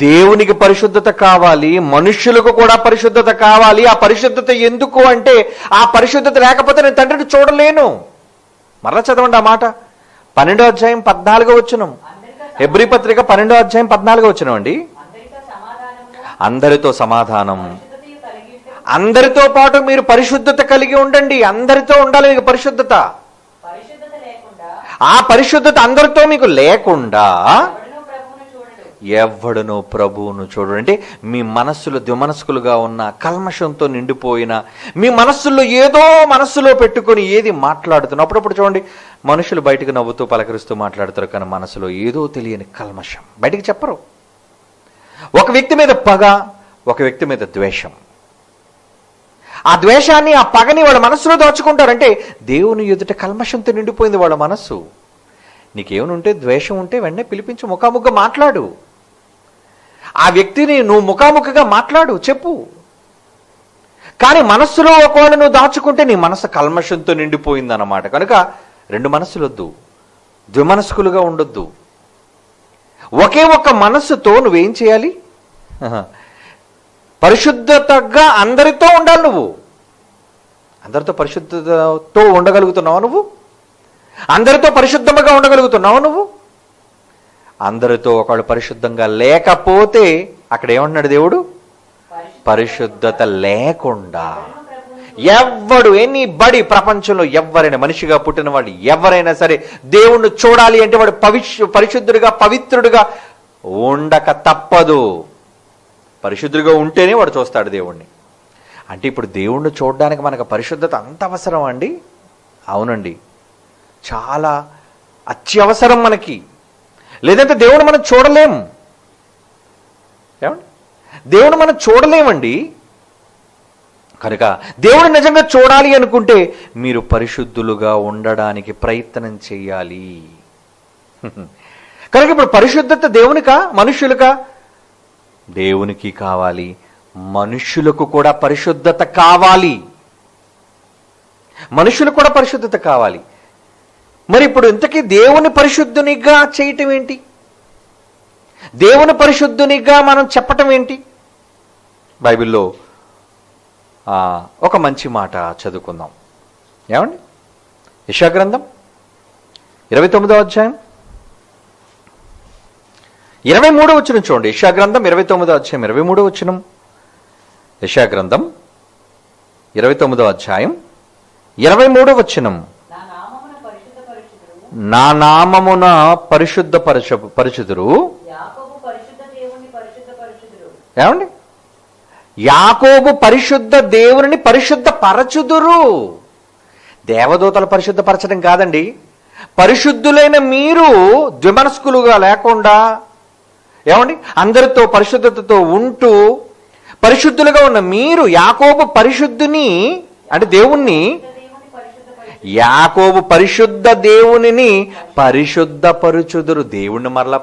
దేవునికి పరిశుద్ధత కావాలి, మనుష్యులకు కూడా పరిశుద్ధత కావాలి. ఆ పరిశుద్ధత ఎందుకు అంటే, ఆ పరిశుద్ధత లేకపోతే నేను తండ్రిని చూడలేను. మరలా చదవండి ఆ మాట. 12వ అధ్యాయం 14వ వచనం. హెబ్రీ పత్రిక 12వ అధ్యాయం 14వ వచనం అండి. అందరితో సమాధానం, అందరితో పాటు మీరు పరిశుద్ధత కలిగి ఉండండి. అందరితో ఉండాలి మీకు పరిశుద్ధత. ఆ పరిశుద్ధత అందరితో మీకు లేకుండా ఎవడును ప్రభువును చూడు. అంటే మీ మనస్సులో ద్విమనస్కులుగా ఉన్న, కల్మషంతో నిండిపోయిన, మీ మనస్సులో ఏదో మనస్సులో పెట్టుకొని ఏది మాట్లాడుతున్నా. అప్పుడప్పుడు చూడండి, మనుషులు బయటకు నవ్వుతూ పలకరిస్తూ మాట్లాడతారు, కానీ మనసులో ఏదో తెలియని కల్మషం బయటికి చెప్పరు. ఒక వ్యక్తి మీద పగ, ఒక వ్యక్తి మీద ద్వేషం. ఆ ద్వేషాన్ని, ఆ పగని వాళ్ళ మనస్సులో దాచుకుంటారంటే దేవుని ఎదుట కల్మషంతో నిండిపోయింది వాళ్ళ మనస్సు. నీకేమనుంటే, ద్వేషం ఉంటే వెంటనే పిలిపించి ముఖాముఖిగా మాట్లాడు. ఆ వ్యక్తిని నువ్వు ముఖాముఖిగా మాట్లాడు, చెప్పు. కానీ మనస్సులో ఒకవేళ నువ్వు దాచుకుంటే నీ మనసు కల్మషంతో నిండిపోయింది అన్నమాట. కనుక రెండు మనస్సులు వద్దు, ద్విమనస్కులుగా ఉండొద్దు. ఒకే ఒక్క మనస్సుతో నువ్వేం చేయాలి? పరిశుద్ధతగా అందరితో ఉండాలి. నువ్వు అందరితో పరిశుద్ధతతో ఉండగలుగుతున్నావా? నువ్వు అందరితో పరిశుద్ధంగా ఉండగలుగుతున్నావా? నువ్వు అందరితో ఒకళ్ళు పరిశుద్ధంగా లేకపోతే అక్కడ ఏమంటున్నాడు దేవుడు? పరిశుద్ధత లేకుండా ఎవ్వడు, ఎనీబడి, ప్రపంచంలో ఎవరైనా, మనిషిగా పుట్టిన వాడు ఎవరైనా సరే దేవుణ్ణి చూడాలి అంటే వాడు పరిశుద్ధుడిగా, పవిత్రుడిగా ఉండక తప్పదు. పరిశుద్ధుడిగా ఉంటేనే వాడు చూస్తాడు దేవుణ్ణి. అంటే ఇప్పుడు దేవుణ్ణి చూడడానికి మనకు పరిశుద్ధత అంత అవసరం అండి? అవునండి, చాలా అత్యవసరం మనకి. లేదంటే దేవుని మనం చూడలేం. ఏమండి, దేవుని మనం చూడలేమండి. కనుక దేవుడు నిజంగా చూడాలి అనుకుంటే మీరు పరిశుద్ధులుగా ఉండడానికి ప్రయత్నం చేయాలి. కనుక ఇప్పుడు పరిశుద్ధత దేవునికా మనుష్యులకా? దేవునికి కావాలి, మనుష్యులకు కూడా పరిశుద్ధత కావాలి. మనుష్యులకు కూడా పరిశుద్ధత కావాలి. మరి ఇప్పుడు ఇంతకీ దేవుని పరిశుద్ధునిగా చేయటం ఏంటి? దేవుని పరిశుద్ధునిగా మనం చెప్పటం ఏంటి? బైబిల్లో ఒక మంచి మాట చదువుకుందాం. ఏమండి? యెషయా గ్రంథం 29వ అధ్యాయం 23వ వచనం చూడండి. యెషయా గ్రంథం 29వ అధ్యాయం 23వ వచనం. యెషయా గ్రంథం 29వ అధ్యాయం 23వ వచనం. నా నామమున పరిశుద్ధ పరచుదురు. ఏమండి? యాకోబు పరిశుద్ధ దేవుని పరిశుద్ధ పరచుదురు. దేవదూతలు పరిశుద్ధపరచడం కాదండి, పరిశుద్ధులైన మీరు ద్విమనస్కులుగా లేకుండా, ఏమండి, అందరితో పరిశుద్ధతతో ఉంటూ పరిశుద్ధులుగా ఉన్న మీరు యాకోబు పరిశుద్ధుని అంటే దేవుణ్ణి, యాకోబు పరిశుద్ధ దేవునిని పరిశుద్ధపరుచుదురు. దేవుణ్ణి మరలా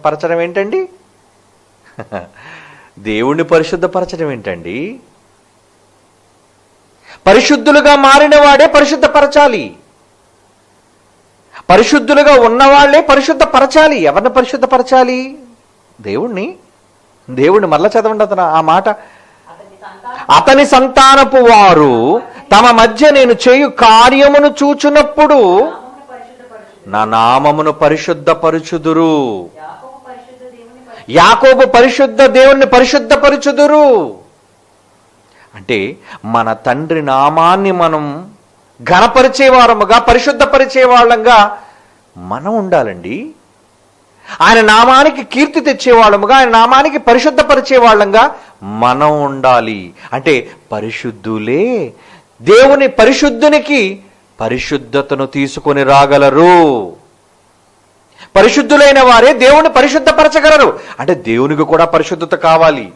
పరచడం ఏంటండి? దేవుణ్ణి పరిశుద్ధపరచడం ఏంటండి? పరిశుద్ధులుగా మారిన వాడే పరిశుద్ధపరచాలి. పరిశుద్ధులుగా ఉన్నవాళ్లే పరిశుద్ధపరచాలి. ఎవరిని పరిశుద్ధపరచాలి? దేవుణ్ణి. దేవుణ్ణి మరలా చదవండి అతను ఆ మాట. అతని సంతానపు వారు తమ మధ్య నేను చేయు కార్యమును చూచునప్పుడు నా నామమును పరిశుద్ధపరుచుదురు. యాకోబు పరిశుద్ధ దేవుణ్ణి పరిశుద్ధపరుచుదురు అంటే మన తండ్రి నామాన్ని మనం ఘనపరిచేవారముగా, పరిశుద్ధపరిచే వాళ్ళంగా మనం ఉండాలండి. ఆయన నామానికి కీర్తి తెచ్చేవాళ్ళముగా, ఆయన నామానికి పరిశుద్ధపరిచే వాళ్ళంగా మనం ఉండాలి. అంటే పరిశుద్ధులే దేవుని పరిశుద్ధునికి పరిశుద్ధతను తీసుకొని రాగలరు. పరిశుద్ధులైన వారే దేవుని పరిశుద్ధపరచగలరు. అంటే దేవునికి కూడా పరిశుద్ధత కావాలి.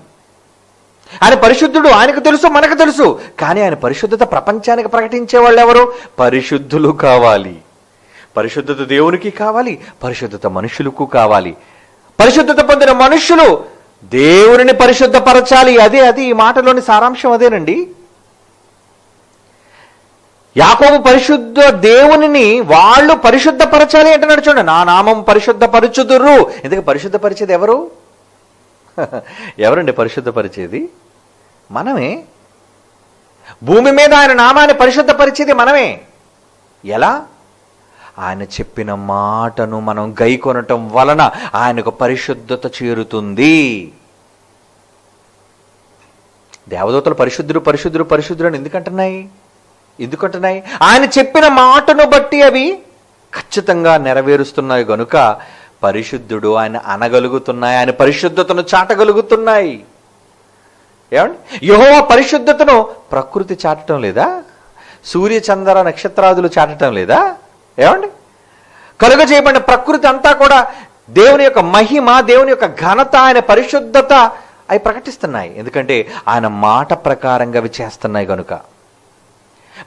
ఆయన పరిశుద్ధుడు, ఆయనకు తెలుసు, మనకు తెలుసు. కానీ ఆయన పరిశుద్ధత ప్రపంచానికి ప్రకటించే వాళ్ళు ఎవరు? పరిశుద్ధులు కావాలి. పరిశుద్ధత దేవునికి కావాలి, పరిశుద్ధత మనుషులకు కావాలి. పరిశుద్ధత పొందిన మనుషులు దేవుని పరిశుద్ధపరచాలి. అదే ఈ మాటలోని సారాంశం అదేనండి. యాకోబు పరిశుద్ధ దేవునిని వాళ్ళు పరిశుద్ధపరచాలి అంటున్నాడు. చూడండి, నా నామం పరిశుద్ధపరచుదురు. ఎందుకు పరిశుద్ధపరిచేది ఎవరు? ఎవరండి పరిశుద్ధపరిచేది? మనమే. భూమి మీద ఆయన నామాన్ని పరిశుద్ధపరిచేది మనమే. ఎలా? ఆయన చెప్పిన మాటను మనం గైకొనటం వలన ఆయనకు పరిశుద్ధత చేరుతుంది. దేవదూతలు పరిశుద్ధుడు పరిశుద్ధుడు పరిశుద్ధుడు అని ఎందుకంటున్నాయి? ఆయన చెప్పిన మాటను బట్టి అవి ఖచ్చితంగా నెరవేరుస్తున్నాయి గనుక పరిశుద్ధుడు ఆయన అనగలుగుతున్నాయి, ఆయన పరిశుద్ధతను చాటగలుగుతున్నాయి. ఏమండి? యెహోవా పరిశుద్ధతను ప్రకృతి చాటడం లేదా? సూర్య చంద్ర నక్షత్రాదులు చాటడం లేదా? ఏమండి? కలుగ చేయబడిన ప్రకృతి అంతా కూడా దేవుని యొక్క మహిమ, దేవుని యొక్క ఘనత, ఆయన పరిశుద్ధత అవి ప్రకటిస్తున్నాయి. ఎందుకంటే ఆయన మాట ప్రకారంగా అవి చేస్తున్నాయి కనుక.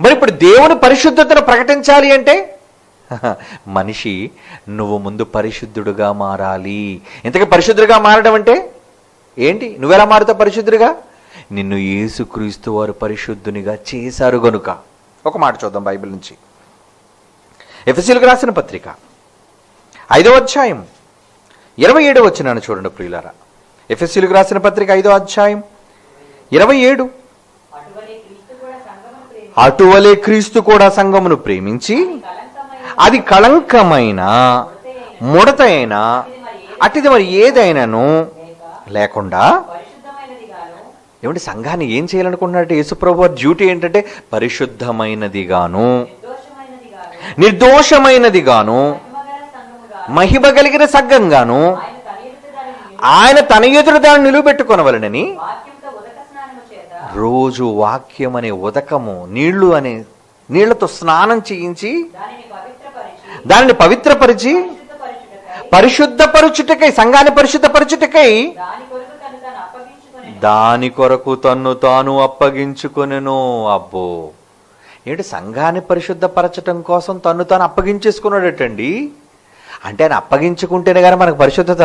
మరి ఇప్పుడు దేవుని పరిశుద్ధతను ప్రకటించాలి అంటే మనిషి నువ్వు ముందు పరిశుద్ధుడుగా మారాలి. ఇంతకీ పరిశుద్ధుడిగా మారడం అంటే ఏంటి? నువ్వెలా మారుతావు పరిశుద్ధుడిగా? నిన్ను యేసుక్రీస్తు వారు పరిశుద్ధునిగా చేశారు గనుక. ఒక మాట చూద్దాం బైబిల్ నుంచి. ఎఫెసీయులకు రాసిన పత్రిక 5వ అధ్యాయం 27వ వచనాన్ని చూడండి ప్రియులారా. ఎఫెసీయులకు రాసిన పత్రిక 5వ అధ్యాయం 27. అటువలే క్రీస్తు కూడా సంఘమును ప్రేమించి అది కళంకమైన ముడతైన అటిది మరి ఏదైనాను లేకుండా. ఏమంటే సంఘాన్ని ఏం చేయాలనుకుంటున్నారంటే యేసుప్రభు వారి డ్యూటీ ఏంటంటే పరిశుద్ధమైనదిగాను, నిర్దోషమైనదిగాను, మహిమ కలిగిన సంఘంగాను ఆయన తన ఎదురు దాన్ని నిలువబెట్టుకొనవలెనని రోజు వాక్యం అనే ఉదకము, నీళ్లతో స్నానం చేయించి దానిని పవిత్రపరిచి పరిశుద్ధపరచుటకై, సంఘాన్ని పరిశుద్ధపరచుటకై దాని కొరకు తన్ను తాను అప్పగించుకొనెను. అబ్బో, ఏంటి? సంఘాన్ని పరిశుద్ధపరచటం కోసం తన్ను తాను అప్పగించేసుకున్నాడటండి. అంటే ఆయన అప్పగించుకుంటేనే కానీ మనకు పరిశుద్ధత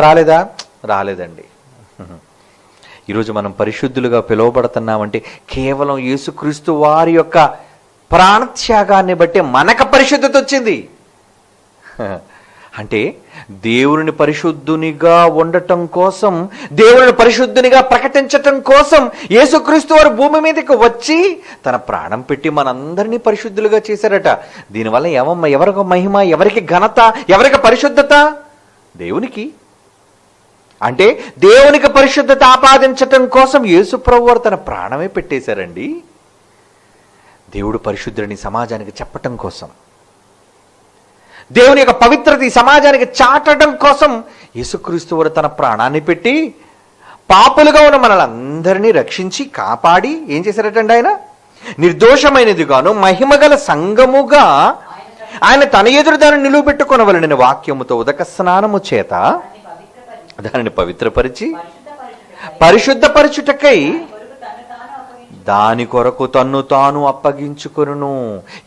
రాలేదండి. ఈరోజు మనం పరిశుద్ధులుగా పిలువబడుతున్నామంటే కేవలం యేసుక్రీస్తు వారి యొక్క ప్రాణత్యాగాన్ని బట్టి మనకు పరిశుద్ధత వచ్చింది. అంటే దేవుని పరిశుద్ధునిగా ఉండటం కోసం, దేవుని పరిశుద్ధునిగా ప్రకటించటం కోసం యేసుక్రీస్తు వారు భూమి మీదకి వచ్చి తన ప్రాణం పెట్టి మనందరినీ పరిశుద్ధులుగా చేశారట. దీనివల్ల ఎవరికి మహిమ, ఎవరికి ఘనత, ఎవరికి పరిశుద్ధత? దేవునికి. అంటే దేవునికి పరిశుద్ధత ఆపాదించటం కోసం యేసుప్రభు వారు తన ప్రాణమే పెట్టేశారండి. దేవుడు పరిశుద్ధుడిని సమాజానికి చెప్పటం కోసం, దేవుని యొక్క పవిత్రత ఈ సమాజానికి చాటడం కోసం యేసుక్రీస్తు వారు తన ప్రాణాన్ని పెట్టి పాపులుగా ఉన్న మనలందరినీ రక్షించి కాపాడి ఏం చేశారటండి? ఆయన నిర్దోషమైనదిగాను మహిమగల సంఘముగా ఆయన తన ఎదురు దాన్ని నిలువబెట్టుకొనవలెనని వాక్యముతో ఉదక స్నానము చేత దానిని పవిత్రపరిచి పరిశుద్ధపరచుటకై దాని కొరకు తన్ను తాను అప్పగించుకొనును.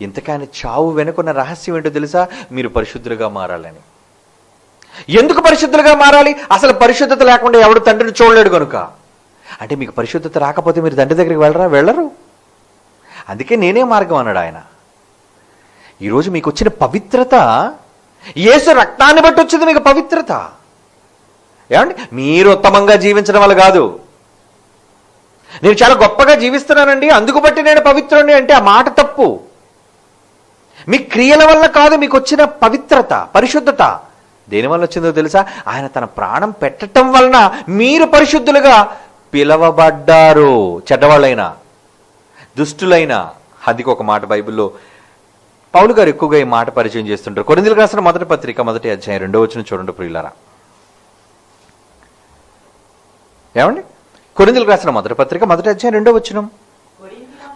ఇంతకాని చావు వెనుకున్న రహస్యం ఏంటో తెలుసా? మీరు పరిశుద్ధులుగా మారాలని. ఎందుకు పరిశుద్ధులుగా మారాలి? అసలు పరిశుద్ధత లేకుండా ఎవడు తండ్రిని చూడలేడు కనుక. అంటే మీకు పరిశుద్ధత రాకపోతే మీరు తండ్రి దగ్గరికి వెళ్ళరు. అందుకే నేనే మార్గం అన్నాడు ఆయన. ఈరోజు మీకు వచ్చిన పవిత్రత యేసు రక్తాన్ని బట్టి వచ్చింది మీకు పవిత్రత. ఏమండి? మీరు ఉత్తమంగా జీవించడం వల్ల కాదు. నేను చాలా గొప్పగా జీవిస్తున్నానండి అందుకు బట్టి నేను పవిత్రుడిని అంటే ఆ మాట తప్పు. మీ క్రియల వల్ల కాదు మీకు వచ్చిన పవిత్రత, పరిశుద్ధత. దేనివల్ల వచ్చిందో తెలుసా? ఆయన తన ప్రాణం పెట్టడం వలన మీరు పరిశుద్ధులుగా పిలవబడ్డారు. చెడ్డవాళ్ళైనా దుష్టులైనా. అందుకు ఒక మాట బైబిల్లో పౌలు గారు ఎక్కువగా ఈ మాట పరిచయం చేస్తుంటారు. కొరింథీయులకు రాసిన మొదటి పత్రిక 1వ అధ్యాయం 2వ వచనం చూడండి ప్రియులారా. ఏమండి? కొరింథీయులకు రాసిన మొదటి పత్రిక 1వ అధ్యాయం 2వ వచనం.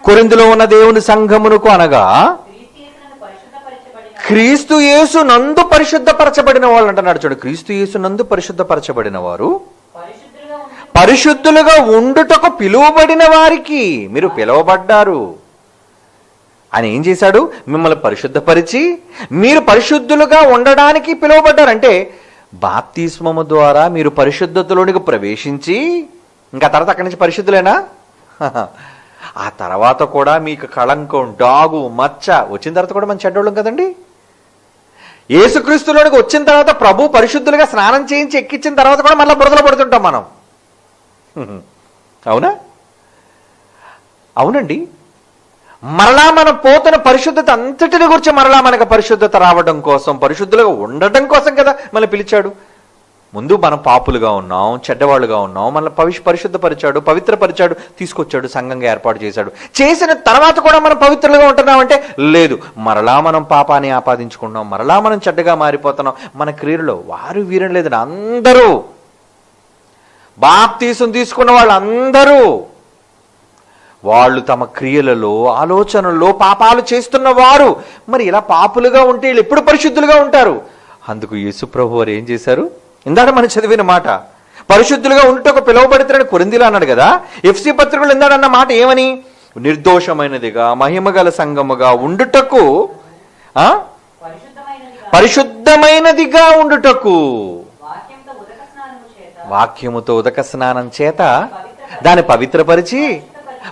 కొరింథీలో ఉన్న దేవుని సంఘమునకు అనగా క్రీస్తు యేసు నందు పరిశుద్ధపరచబడిన వాళ్ళు అంటున్నాడు. చూడండి, క్రీస్తు యేసు నందు పరిశుద్ధపరచబడిన వారు పరిశుద్ధులుగా ఉండుటకు పిలువబడిన వారికి మీరు పిలువబడ్డారు. ఆయన ఏం చేశాడు? మిమ్మల్ని పరిశుద్ధపరిచి మీరు పరిశుద్ధులుగా ఉండడానికి పిలువబడ్డారు. అంటే బాప్తిస్మము ద్వారా మీరు పరిశుద్ధతలోనికి ప్రవేశించి ఇంకా తర్వాత అక్కడి నుంచి పరిశుద్ధులేనా? ఆ తర్వాత కూడా మీకు కళంకం, డాగు, మచ్చ వచ్చిన తర్వాత కూడా మనం చెడ్డోళ్ళం కదండి. యేసుక్రీస్తులోనికి వచ్చిన తర్వాత ప్రభు పరిశుద్ధులుగా స్నానం చేయించి ఎక్కించిన తర్వాత కూడా మళ్ళీ బురదలో పడుతుంటాం మనం. అవునా? అవునండి. మరలా మనం పోతున్న పరిశుద్ధత అంతటిని గురించి మరలా మనకు పరిశుద్ధత రావడం కోసం, పరిశుద్ధులుగా ఉండటం కోసం కదా మనల్ని పిలిచాడు. ముందు మనం పాపులుగా ఉన్నాం, చెడ్డవాళ్ళుగా ఉన్నాం, మనల్ని పరిశుద్ధపరిచాడు, పవిత్రపరిచాడు, తీసుకొచ్చాడు, సంఘంగా ఏర్పాటు చేశాడు. చేసిన తర్వాత కూడా మనం పవిత్రులుగా ఉంటున్నామంటే లేదు, మరలా మనం పాపాన్ని ఆపాదించుకుంటున్నాం, మరలా మనం చెడ్డగా మారిపోతున్నాం. మన క్రియలో వారు వీరం లేదండి. అందరూ బాప్తీసం తీసుకున్న వాళ్ళందరూ వాళ్ళు తమ క్రియలలో, ఆలోచనల్లో పాపాలు చేస్తున్న వారు. మరి ఇలా పాపులుగా ఉంటే వీళ్ళు ఎప్పుడు పరిశుద్ధులుగా ఉంటారు? అందుకు యేసు ప్రభు వారు ఏం చేశారు? ఇందాక మనం చదివిన మాట, పరిశుద్ధులుగా ఉంటకు పిలువబడతారని కొరింథీలో అన్నాడు కదా. ఎఫ్సీ పత్రికలు ఇందాడన్న మాట ఏమని? నిర్దోషమైనదిగా మహిమగల సంఘముగా ఉండుటకు, పరిశుద్ధమైనదిగా ఉండుటకు వాక్యముతో ఉదక స్నానం చేత దాన్ని పవిత్రపరిచి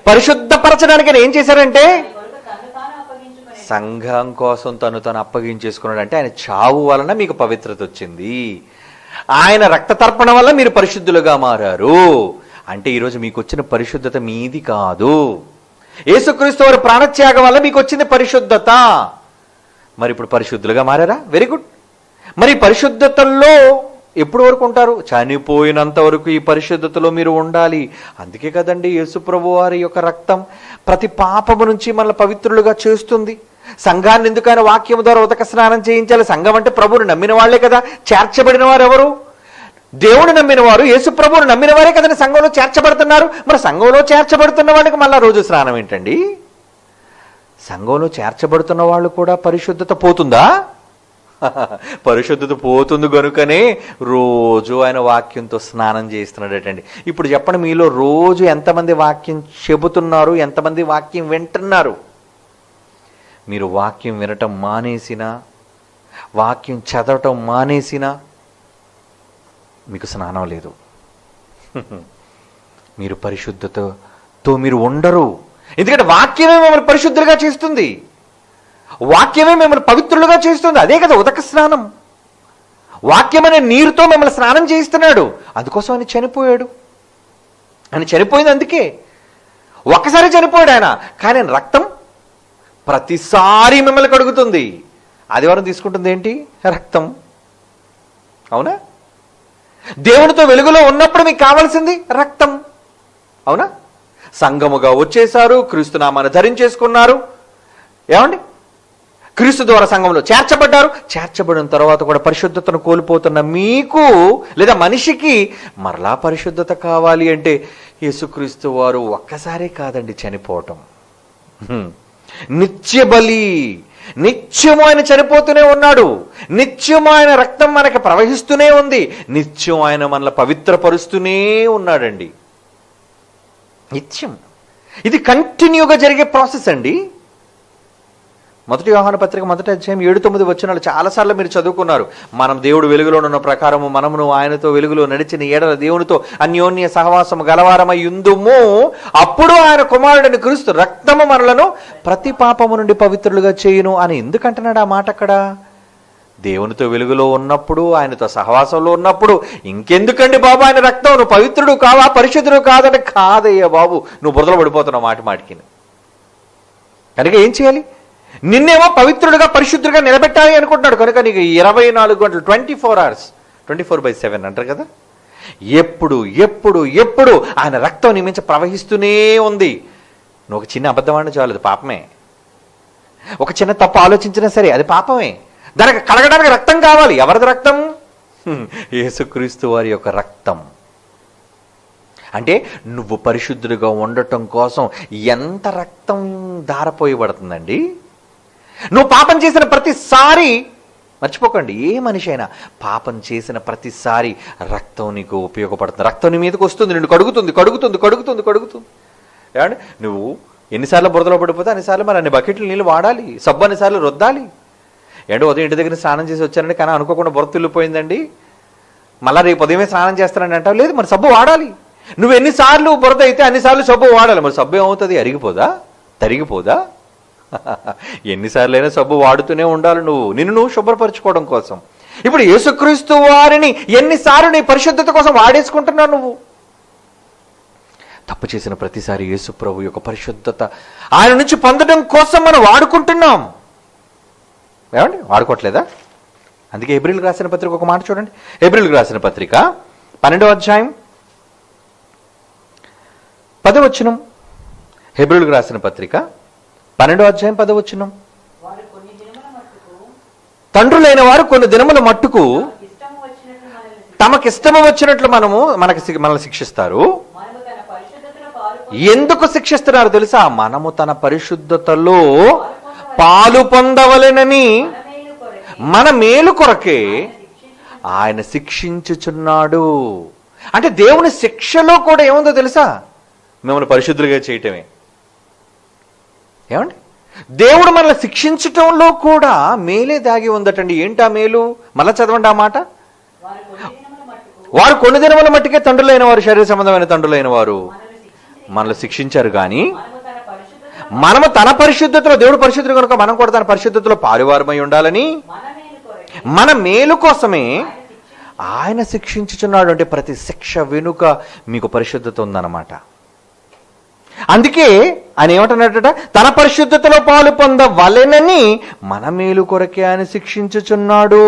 పరిశుద్ధపరచడానికి ఆయన ఏం చేశారంటే సంఘం కోసం తను అప్పగించేసుకున్నాడు. అంటే ఆయన చావు వలన మీకు పవిత్రత వచ్చింది, ఆయన రక్త తర్పణ వల్ల మీరు పరిశుద్ధులుగా మారారు. అంటే ఈరోజు మీకు వచ్చిన పరిశుద్ధత మీది కాదు, యేసుక్రీస్తు వారి ప్రాణత్యాగం వల్ల మీకు వచ్చింది పరిశుద్ధత. మరి ఇప్పుడు పరిశుద్ధులుగా మారారా? Very good. మరి పరిశుద్ధతల్లో ఎప్పుడు వరకు ఉంటారు? చనిపోయినంత వరకు ఈ పరిశుద్ధతలో మీరు ఉండాలి. అందుకే కదండి యేసుప్రభు వారి యొక్క రక్తం ప్రతి పాపము నుంచి మనల్ని పవిత్రులుగా చేస్తుంది. సంఘాన్ని ఎందుకైనా వాక్యం ద్వారా ఉదక స్నానం చేయించాలి? సంఘం అంటే ప్రభువుని నమ్మిన వాళ్లే కదా. చేర్చబడిన వారు ఎవరు? దేవుని నమ్మిన వారు, యేసు ప్రభువుని నమ్మిన వారే కదండి సంఘంలో చేర్చబడుతున్నారు. మరి సంఘంలో చేర్చబడుతున్న వాళ్ళకి మళ్ళా రోజు స్నానం ఏంటండి? సంఘంలో చేర్చబడుతున్న వాళ్ళు కూడా పరిశుద్ధత పోతుందా? పరిశుద్ధత పోతుంది కనుకనే రోజు ఆయన వాక్యంతో స్నానం చేస్తున్నాడటండి. ఇప్పుడు చెప్పండి, మీలో రోజు ఎంతమంది వాక్యం చెబుతున్నారు, ఎంతమంది వాక్యం వింటున్నారు? మీరు వాక్యం వినటం మానేసినా, వాక్యం చదవటం మానేసినా మీకు స్నానం లేదు. మీరు పరిశుద్ధతతో మీరు ఉండరు. ఎందుకంటే వాక్యమే మిమ్మల్ని పరిశుద్ధులుగా చేస్తుంది, వాక్యమే మిమ్మల్ని పవిత్రులుగా చేస్తుంది. అదే కదా ఉదక స్నానం. వాక్యం అనే నీరుతో మిమ్మల్ని స్నానం చేయిస్తున్నాడు. అందుకోసం ఆయన చనిపోయాడు. ఆయన చనిపోయింది అందుకే. ఒక్కసారి చనిపోయాడు ఆయన, కానీ ఆయన రక్తం ప్రతిసారి మిమ్మల్ని కడుగుతుంది. ఆదివారం తీసుకుంటుంది ఏంటి? రక్తం. అవునా? దేవునితో వెలుగులో ఉన్నప్పుడు మీకు కావాల్సింది రక్తం. అవునా? సంఘముగా వచ్చేశారు, క్రీస్తు నామాన్ని ధరించేసుకున్నారు. ఏమండి? క్రీస్తు ద్వారా సంఘంలో చేర్చబడ్డారు. చేర్చబడిన తర్వాత కూడా పరిశుద్ధతను కోల్పోతున్న మీకు లేదా మనిషికి మరలా పరిశుద్ధత కావాలి అంటే యేసుక్రీస్తు వారు ఒక్కసారే కాదండి చనిపోవటం. నిత్య బలి, నిత్యము ఆయన చనిపోతూనే ఉన్నాడు. నిత్యం ఆయన రక్తం మనకి ప్రవహిస్తూనే ఉంది. నిత్యం ఆయన మనల్ని పవిత్రపరుస్తూనే ఉన్నాడండి. నిత్యం. ఇది కంటిన్యూగా జరిగే ప్రాసెస్ అండి. 1 యోహాను పత్రిక 1వ అధ్యాయం 7-9 వచనాలు చాలాసార్లు మీరు చదువుకున్నారు. మనం దేవుడు వెలుగులో ఉన్న ప్రకారము మనమును ఆయనతో వెలుగులో నడిచిన ఎడల దేవునితో అన్యోన్య సహవాసము గలవారమై యుందుము. అప్పుడు ఆయన కుమారుడిని క్రీస్తు రక్తము మనలను ప్రతి పాపము నుండి పవిత్రులుగా చేయును అని ఎందుకంటున్నాడు ఆ మాట అక్కడ? దేవునితో వెలుగులో ఉన్నప్పుడు, ఆయనతో సహవాసంలో ఉన్నప్పుడు ఇంకెందుకండి బాబు ఆయన రక్తం, నువ్వు పవిత్రుడు కావా, పరిశుద్ధుడు కాదంటే కాదయ్యా బాబు, నువ్వు బురదలో పడిపోతున్నావు మాటికి. కనుక ఏం చేయాలి? నిన్నేమో పవిత్రుడుగా పరిశుద్ధుడిగా నిలబెట్టాలి అనుకుంటున్నాడు. కనుక నీకు 24 గంటలు 24 hours 24/7 అంటారు కదా, ఎప్పుడు ఎప్పుడు ఎప్పుడు ఆయన రక్తం నీ మించి ప్రవహిస్తూనే ఉంది. నువ్వు ఒక చిన్న అబద్ధం ఆడినా చాలు, అది పాపమే. ఒక చిన్న తప్పు ఆలోచించినా సరే అది పాపమే. దానికి కలగడానికి రక్తం కావాలి. ఎవరిది రక్తం? యేసుక్రీస్తు వారి యొక్క రక్తం. అంటే నువ్వు పరిశుద్ధుడిగా ఉండటం కోసం ఎంత రక్తం ధారపోయబడుతుందండి. నువ్వు పాపం చేసిన ప్రతిసారి, మర్చిపోకండి, ఏ మనిషి అయినా పాపం చేసిన ప్రతిసారి రక్తం నీకు ఉపయోగపడుతుంది. రక్తం నీ మీదకి వస్తుంది, నిన్ను కడుగుతుంది కడుగుతుంది కడుగుతుంది కడుగుతుంది. ఏమండి? నువ్వు ఎన్నిసార్లు బురదలో పడిపోతే అన్నిసార్లు మరి అన్ని బకెట్లు నీళ్ళు వాడాలి, సబ్బు అన్నిసార్లు రుద్దాలి. ఏంటో ఉదయం ఇంటి దగ్గర స్నానం చేసి వచ్చానండి, కానీ అనుకోకుండా బురద తిల్లిపోయిందండి, మళ్ళీ రేపు ఉదయమే స్నానం చేస్తానని అంటావు. లేదు, మరి సబ్బు వాడాలి. నువ్వు ఎన్నిసార్లు బురద అయితే అన్నిసార్లు సబ్బు వాడాలి. మరి సబ్బు ఏమవుతుంది? అరిగిపోదా? తరిగిపోదా? ఎన్నిసార్లు అయినా సబ్బు వాడుతూనే ఉండాలి నిన్ను శుభ్రపరచుకోవడం కోసం. ఇప్పుడు యేసుక్రీస్తు వారిని ఎన్నిసార్లు నీ పరిశుద్ధత కోసం వాడేసుకుంటున్నావు నువ్వు? తప్పు చేసిన ప్రతిసారి యేసు ప్రభు యొక్క పరిశుద్ధత ఆయన నుంచి పొందడం కోసం మనం వాడుకుంటున్నాం. ఏమండి? వాడుకోవట్లేదా? అందుకే హెబ్రీయులకు రాసిన పత్రిక ఒక మాట చూడండి. హెబ్రీయులకు రాసిన పత్రిక 12వ అధ్యాయం 10వ వచనం. హెబ్రీయులకు రాసిన పత్రిక 12వ అధ్యాయం 10వ వచనం. తండ్రులైన వారు కొన్ని దినముల మట్టుకు తమకిష్టము వచ్చినట్లు మనల్ని శిక్షిస్తారు. ఎందుకు శిక్షిస్తున్నారు తెలుసా? మనము తన పరిశుద్ధతలో పాలు పొందవలెనని మన మేలు కొరకే ఆయన శిక్షించుచున్నాడు. అంటే దేవుని శిక్షలో కూడా ఏముందో తెలుసా? మిమ్మల్ని పరిశుద్ధులుగా చేయటమే. ఏమండి? దేవుడు మనల్ని శిక్షించటంలో కూడా మేలే దాగి ఉందటండి. ఏంటా మేలు? మళ్ళా చదవండి ఆ మాట. వారు కొన్ని దినముల మట్టికే తండ్రులైన వారు, శరీర సంబంధమైన తండ్రులైన వారు మనల్ని శిక్షించారు. కానీ మనము తన పరిశుద్ధతలో, దేవుడు పరిశుద్ధుడు కనుక మనం కూడా తన పరిశుద్ధతలో పాలువారమై ఉండాలని మన మేలు కోసమే ఆయన శిక్షించుచున్నాడు. అంటే ప్రతి శిక్ష వెనుక మీకు పరిశుద్ధత ఉందన్నమాట. అందుకే ఆయన ఏమంటున్నాడట? తన పరిశుద్ధతలో పాలు పొందవలెనని మన మేలు కొరకే ఆయన శిక్షించుచున్నాడు.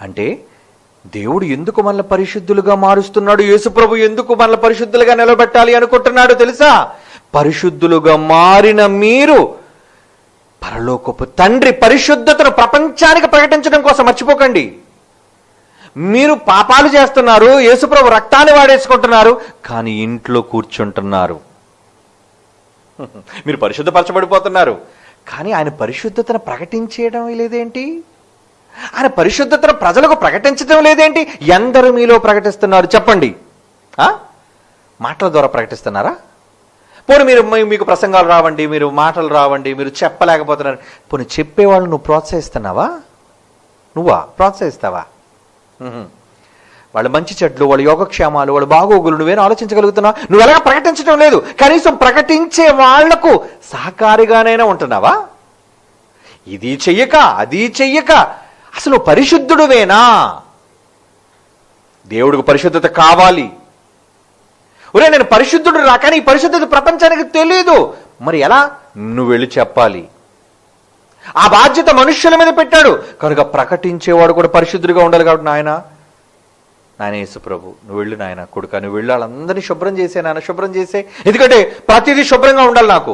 అంటే దేవుడు ఎందుకు మనల్ని పరిశుద్ధులుగా మారుస్తున్నాడు? యేసుప్రభు ఎందుకు మనల్ని పరిశుద్ధులుగా నిలబెట్టాలి అనుకుంటున్నాడు తెలుసా? పరిశుద్ధులుగా మారిన మీరు పరలోకపు తండ్రి పరిశుద్ధతను ప్రపంచానికి ప్రకటించడం కోసం. మర్చిపోకండి, మీరు పాపాలు చేస్తున్నారు, యేసుప్రభు రక్తాన్ని వాడేసుకుంటున్నారు, కానీ ఇంట్లో కూర్చుంటున్నారు. మీరు పరిశుద్ధపరచబడిపోతున్నారు, కానీ ఆయన పరిశుద్ధతను ప్రకటించేయడం లేదేంటి? ఆయన పరిశుద్ధతను ప్రజలకు ప్రకటించడం లేదేంటి? ఎందరు మీలో ప్రకటిస్తున్నారు చెప్పండి? మాటల ద్వారా ప్రకటిస్తున్నారా? పోనీ మీకు ప్రసంగాలు రావండి, మీరు మాటలు రావండి, మీరు చెప్పలేకపోతున్నారు. పోనీ చెప్పేవాళ్ళు నువ్వు ప్రోత్సహిస్తున్నావా? నువ్వా ప్రోత్సహిస్తావా? వాళ్ళ మంచి చెడ్లు, వాళ్ళ యోగక్షేమాలు, వాళ్ళ బాగోగులు నువ్వేనా ఆలోచించగలుగుతున్నావా? నువ్వు ఎలాగ ప్రకటించడం లేదు. కనీసం ప్రకటించే వాళ్లకు సహకారిగానైనా ఉంటున్నావా? ఇది చెయ్యక అది చెయ్యక అసలు పరిశుద్ధుడువేనా? దేవుడికి పరిశుద్ధత కావాలి. ఒరే నేను పరిశుద్ధుడు రా, కానీ ఈ పరిశుద్ధత ప్రపంచానికి తెలియదు. మరి ఎలా? నువ్వు వెళ్ళి చెప్పాలి. ఆ బాధ్యత మనుష్యుల మీద పెట్టాడు కనుక ప్రకటించేవాడు కూడా పరిశుద్ధుడిగా ఉండాలి. కాబట్టి నాయన యేసు ప్రభు, నువ్వు వెళ్ళు నాయన, కొడుక నువ్వు వెళ్ళు, వాళ్ళందరినీ శుభ్రం చేసే నాయన, శుభ్రం చేసే, ఎందుకంటే ప్రతిదీ శుభ్రంగా ఉండాలి నాకు.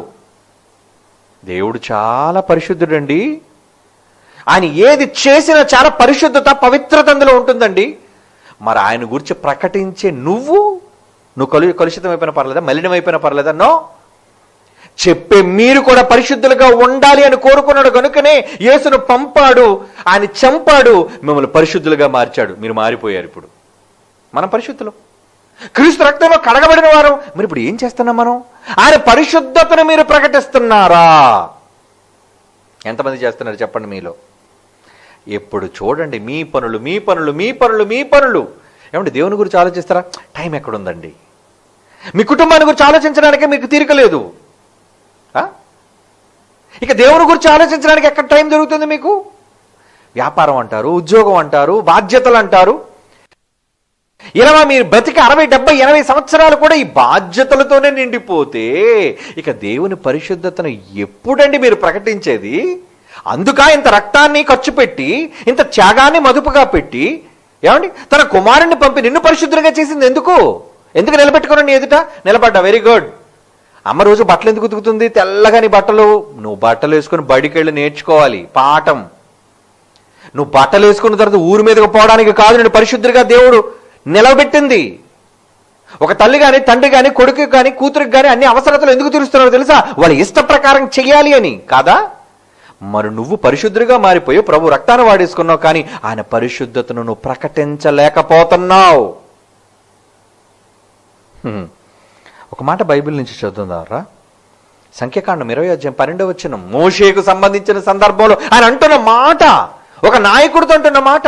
దేవుడు చాలా పరిశుద్ధుడండి. ఆయన ఏది చేసినా చాలా పరిశుద్ధత, పవిత్రత అందులో ఉంటుందండి. మరి ఆయన గురించి ప్రకటించే నువ్వు కలుషితం అయిపోయినా పర్లేదా, మలినం అయిపోయినా పర్లేదా? నో, చెప్పే మీరు కూడా పరిశుద్ధులుగా ఉండాలి అని కోరుకున్నాడు కనుకనే యేసును పంపాడు, ఆయన చంపాడు, మిమ్మల్ని పరిశుద్ధులుగా మార్చాడు. మీరు మారిపోయారు. ఇప్పుడు మనం పరిశుద్ధులు, క్రీస్తు రక్తంలో కడగబడిన వారు. మరి ఇప్పుడు ఏం చేస్తున్నాం మనం? ఆయన పరిశుద్ధతను మీరు ప్రకటిస్తున్నారా? ఎంతమంది చేస్తున్నారు చెప్పండి మీలో? ఎప్పుడు చూడండి మీ పనులు మీ పనులు మీ పనులు మీ పనులు. ఏమంటే దేవుని గురించి ఆలోచిస్తారా? టైం ఎక్కడుందండి? మీ కుటుంబాన్ని గురించి ఆలోచించడానికే మీకు తీరిక లేదు. ఇక దేవుని గురించి ఆలోచించడానికి ఎక్కడ టైం దొరుకుతుంది మీకు? వ్యాపారం అంటారు, ఉద్యోగం అంటారు, బాధ్యతలు అంటారు. ఇలా మీరు బతికి 60, 70, 80 సంవత్సరాలు కూడా ఈ బాధ్యతలతోనే నిండిపోతే ఇక దేవుని పరిశుద్ధతను ఎప్పుడండి మీరు ప్రకటించేది? అందుక ఇంత రక్తాన్ని ఖర్చు పెట్టి, ఇంత త్యాగాన్ని మదుపుగా పెట్టి, ఏమండి తన కుమారుణ్ణి పంపి నిన్ను పరిశుద్ధంగా చేసింది ఎందుకు నిలబెట్టుకుని నీ ఎదుట నిలబడ్డా? Very good. అమ్మ రోజు బట్టలు ఎందుకు ఉతుకుతుంది? తెల్లగా నీ బట్టలు, నువ్వు బట్టలు వేసుకుని బడికెళ్ళి నేర్చుకోవాలి పాఠం. నువ్వు బట్టలు వేసుకున్న తర్వాత ఊరి మీదకి పోవడానికి కాదు నేను పరిశుద్ధుడిగా దేవుడు నిలబెట్టింది. ఒక తల్లి కానీ, తండ్రి కానీ, కొడుకు కానీ, కూతురికి కానీ అన్ని అవసరతలు ఎందుకు తీరుస్తున్నారో తెలుసా? వాళ్ళ ఇష్ట ప్రకారం చెయ్యాలి అని కాదా? మరి నువ్వు పరిశుద్ధుడిగా మారిపోయి ప్రభు రక్తాన్ని వాడేసుకున్నావు, కానీ ఆయన పరిశుద్ధతను నువ్వు ప్రకటించలేకపోతున్నావు. ఒక మాట బైబిల్ నుంచి చదువుతారా? సంఖ్యాకాండం 20:12 మోషేకు సంబంధించిన సందర్భంలో ఆయన అంటున్న మాట, ఒక నాయకుడితో అంటున్న మాట.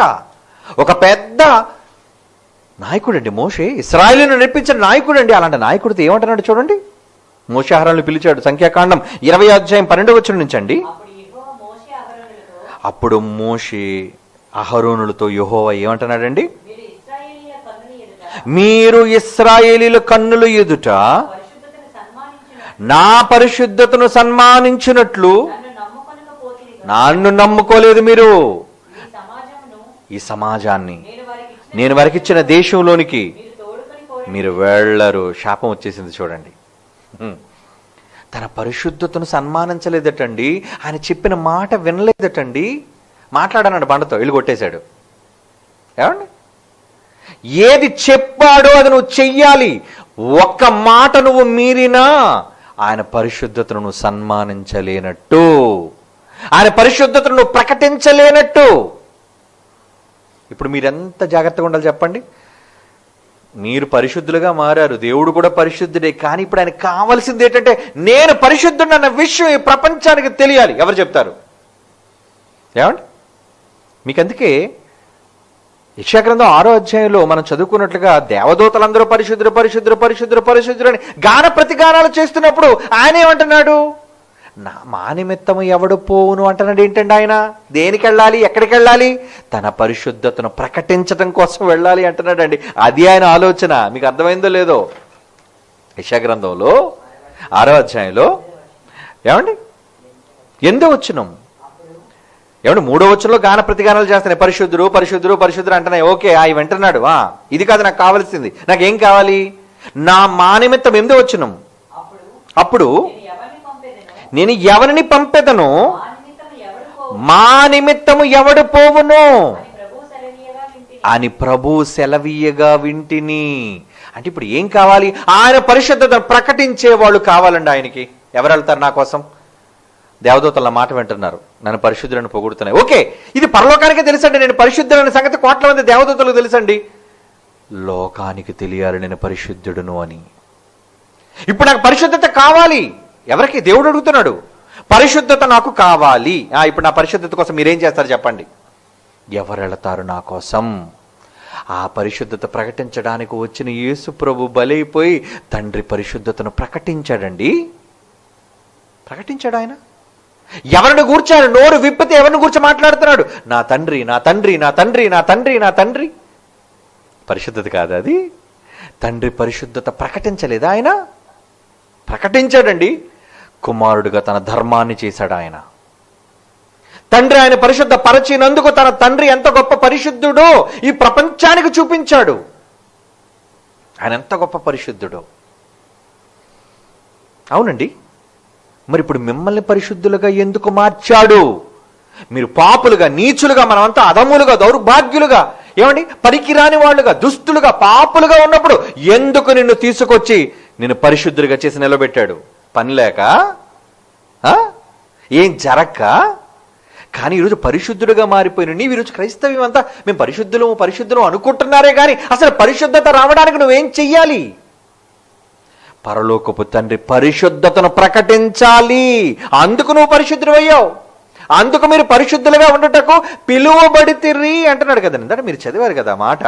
ఒక పెద్ద నాయకుడు అండి మోషే, ఇశ్రాయేలును నడిపించిన నాయకుడు అండి. అలాంటి నాయకుడితో ఏమంటున్నాడు చూడండి. మోషే అహరోనులను పిలిచాడు. సంఖ్యాకాండం 20:12 నుంచి అండి. అప్పుడు మోషే అహరోనులతో యెహోవా ఏమంటున్నాడండి? మీరు ఇశ్రాయేలీల కన్నుల ఎదుట నా పరిశుద్ధతను సన్మానించినట్లు నన్ను నమ్ముకోలేదు. మీరు ఈ సమాజాన్ని నేను వారికిచ్చిన దేశంలోనికి మీరు వెళ్ళరు. శాపం వచ్చేసింది చూడండి. తన పరిశుద్ధతను సన్మానించలేదటండి. ఆయన చెప్పిన మాట వినలేదటండి. మాట్లాడన్నాడు బండతో, ఇల్లు కొట్టేశాడు. ఏమండి? ఏది చెప్పాడో అది నువ్వు చెయ్యాలి. ఒక్క మాట నువ్వు మీరినా ఆయన పరిశుద్ధతను నువ్వు సన్మానించలేనట్టు, ఆయన పరిశుద్ధతను నువ్వు ప్రకటించలేనట్టు. ఇప్పుడు మీరెంత జాగ్రత్తగా ఉండాలి చెప్పండి. మీరు పరిశుద్ధులుగా మారారు, దేవుడు కూడా పరిశుద్ధుడే. కానీ ఇప్పుడు ఆయన కావాల్సింది ఏంటంటే నేను పరిశుద్ధుడు అన్న విషయం ఈ ప్రపంచానికి తెలియాలి. ఎవరు చెప్తారు? ఏమండి? మీకు అందుకే యెషయా గ్రంథం 6వ అధ్యాయంలో మనం చదువుకున్నట్లుగా దేవదూతలందరూ పరిశుద్ధుడు పరిశుద్ధుడు పరిశుద్ధుడు పరిశుద్ధుడు అని గాన ప్రతిగానాలు చేస్తున్నప్పుడు ఆయన ఏమంటున్నాడు? మా నిమిత్తము ఎవడు పోవును అంటున్నాడు. ఏంటండి ఆయన? దేనికి వెళ్ళాలి? ఎక్కడికి వెళ్ళాలి? తన పరిశుద్ధతను ప్రకటించడం కోసం వెళ్ళాలి అంటున్నాడు అండి. అది ఆయన ఆలోచన. మీకు అర్థమైందో లేదో? యెషయా గ్రంథంలో 6వ అధ్యాయంలో ఏమండి 8వ వచనం, ఏమంటే 3వ వచనంలో గాన ప్రతిగానాలు చేస్తున్నాయి. పరిశుద్ధుడు పరిశుద్ధుడు పరిశుద్ధుడు అంటున్నాయి. ఓకే, అవి వింటున్నాడు. ఇది కాదు నాకు కావాల్సింది. నాకేం కావాలి? మా నిమిత్తం 8వ వచనం, అప్పుడు నేను ఎవరిని పంపెదను, మా నిమిత్తము ఎవడు పోవును అని ప్రభు సెలవీయగా వింటిని. అంటే ఇప్పుడు ఏం కావాలి? ఆయన పరిశుద్ధతను ప్రకటించే వాళ్ళు కావాలండి ఆయనకి. ఎవరు వెళ్తారు నా కోసం? దేవదూతల మాట వింటున్నారు, నన్ను పరిశుద్ధులను పొగుడుతున్నాయి. ఓకే, ఇది పరలోకానికే తెలుసండి నేను పరిశుద్ధులనే సంగతి. కోట్ల మంది దేవదూతలకు తెలుసండి. లోకానికి తెలియాలి నేను పరిశుద్ధుడును అని. ఇప్పుడు నాకు పరిశుద్ధత కావాలి. ఎవరికి? దేవుడు అడుగుతున్నాడు. పరిశుద్ధత నాకు కావాలి. ఇప్పుడు నా పరిశుద్ధత కోసం మీరేం చేస్తారు చెప్పండి? ఎవరు వెళతారు నా కోసం? ఆ పరిశుద్ధత ప్రకటించడానికి వచ్చిన యేసు ప్రభు బలైపోయి తండ్రి పరిశుద్ధతను ప్రకటించాడండి. ప్రకటించాడు ఆయన. ఎవరిని కూర్చాడు? నోరు విప్పితే ఎవరిని కూర్చో మాట్లాడుతున్నాడు? నా తండ్రి నా తండ్రి నా తండ్రి నా తండ్రి నా తండ్రి. పరిశుద్ధత కాదు అది. తండ్రి పరిశుద్ధత ప్రకటించలేదా ఆయన? ప్రకటించాడండి. కుమారుడిగా తన ధర్మాన్ని చేశాడు ఆయన. తండ్రి ఆయన పరిశుద్ధ పరచినందుకు తన తండ్రి ఎంత గొప్ప పరిశుద్ధుడో ఈ ప్రపంచానికి చూపించాడు. ఆయన ఎంత గొప్ప పరిశుద్ధుడో. అవునండి, మరి ఇప్పుడు మిమ్మల్ని పరిశుద్ధులుగా ఎందుకు మార్చాడు? మీరు పాపులుగా, నీచులుగా, మనమంతా అధములుగా, దౌర్భాగ్యులుగా, ఏమండి పనికిరాని వాళ్ళుగా, దుస్తులుగా, పాపులుగా ఉన్నప్పుడు ఎందుకు నిన్ను తీసుకొచ్చి నిన్ను పరిశుద్ధులుగా చేసి నిలబెట్టాడు? పని లేక? ఏం జరక్క? కానీ ఈరోజు పరిశుద్ధుడుగా మారిపోయిన నీవు ఈరోజు క్రైస్తవ్యం అంతా మేము పరిశుద్ధులు అనుకుంటున్నారే కానీ అసలు పరిశుద్ధత రావడానికి నువ్వేం చెయ్యాలి? పరలోకపు తండ్రి పరిశుద్ధతను ప్రకటించాలి. అందుకు నువ్వు పరిశుద్ధుడు అయ్యావు. అందుకు మీరు పరిశుద్ధులుగా ఉండటకు పిలువబడితిరి అంటున్నాడు కదండి. అంటే మీరు చదివారు కదా మాట.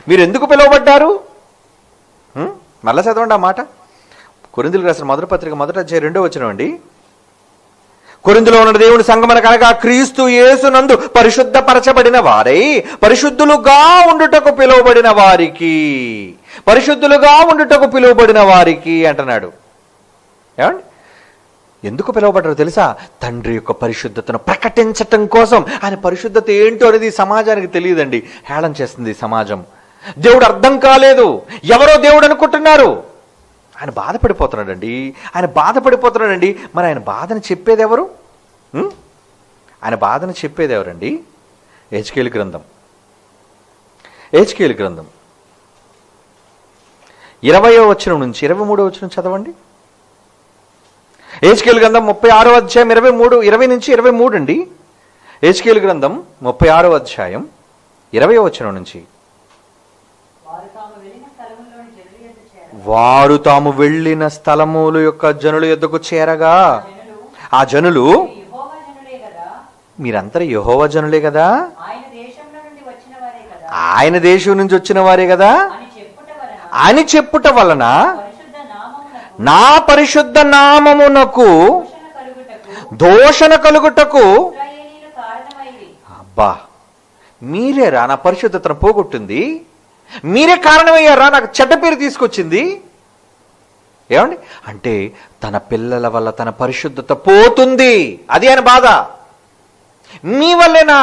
మీరు ఎందుకు పిలువబడ్డారు? మళ్ళా చదవండి ఆ మాట. కొరింథీయులకు రాసిన మొదటి పత్రిక 1వ అధ్యాయం 2వ వచనం అండి. కొరింథీలో ఉన్న దేవుని సంగమన కనుక క్రీస్తు యేసునందు పరిశుద్ధపరచబడిన వారై పరిశుద్ధులుగా ఉండుటకు పిలువబడిన వారికి, పరిశుద్ధులుగా ఉండుటకు పిలువబడిన వారికి అంటున్నాడు. ఏమండి ఎందుకు పిలువబడ్డారో తెలుసా? తండ్రి యొక్క పరిశుద్ధతను ప్రకటించటం కోసం. ఆయన పరిశుద్ధత ఏంటో అనేది సమాజానికి తెలియదండి. హేళన చేస్తుంది సమాజం. దేవుడు అర్థం కాలేదు, ఎవరో దేవుడు అనుకుంటున్నారు. ఆయన బాధపడిపోతున్నాడండి. మరి ఆయన బాధను చెప్పేది ఎవరు? ఆయన బాధను చెప్పేది ఎవరండి? హెజ్కేలు గ్రంథం 20వ వచనం నుంచి 23వ వచనం చదవండి. హెజ్కేలు గ్రంథం 36వ అధ్యాయం 20 నుంచి 23 అండి. హెజ్కేలు గ్రంథం 36వ అధ్యాయం 20వ వచనం నుంచి. వారు తాము వెళ్ళిన స్థలముల యొక్క జనుల యొద్దకు చేరగా ఆ జనులు, మీరందరూ యెహోవా జనులే కదా, ఆయన దేశం నుంచి వచ్చిన వారే కదా అని చెప్పుట వలన నా పరిశుద్ధ నామమునకు దోషణ కలుగుటకు. అబ్బా, మీరేరా నా పరిశుద్ధతను పోగొట్టింది? మీరే కారణమయ్యారా నాకు చెడ్డ పేరు తీసుకొచ్చింది? ఏమండి అంటే తన పిల్లల వల్ల తన పరిశుద్ధత పోతుంది. అది ఆయన బాధ. మీ వల్లే నా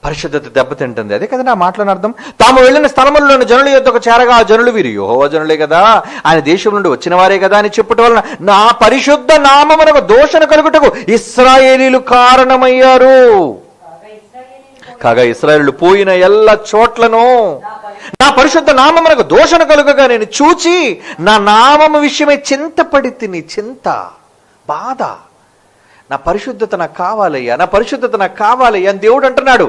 పరిశుద్ధత దెబ్బతింటుంది. అదే కదా నా మాటలను అర్థం. తాము వెళ్ళిన స్థలముల్లోని జనుల యొద్దకు చేరగా ఆ జనులు, వీరు యెహోవా జనులే కదా, ఆయన దేశం నుండి వచ్చిన వారే కదా అని చెప్పుట వలన నా పరిశుద్ధ నామమునకు దోషణ కలుగుటకు ఇశ్రాయేలీలు కారణమయ్యారు. కాగా ఇశ్రాయేలీలు పోయిన ఎల్ల చోట్లను నా పరిశుద్ధ నామమునకు దోషణ కలుగగా నేను చూచి నా నామము విషయమై చింతపడి తిని. చింత, బాధ. నా పరిశుద్ధత నాకు కావాలయ్యా, నా పరిశుద్ధత నాకు కావాలయ్యా అని దేవుడు అంటున్నాడు.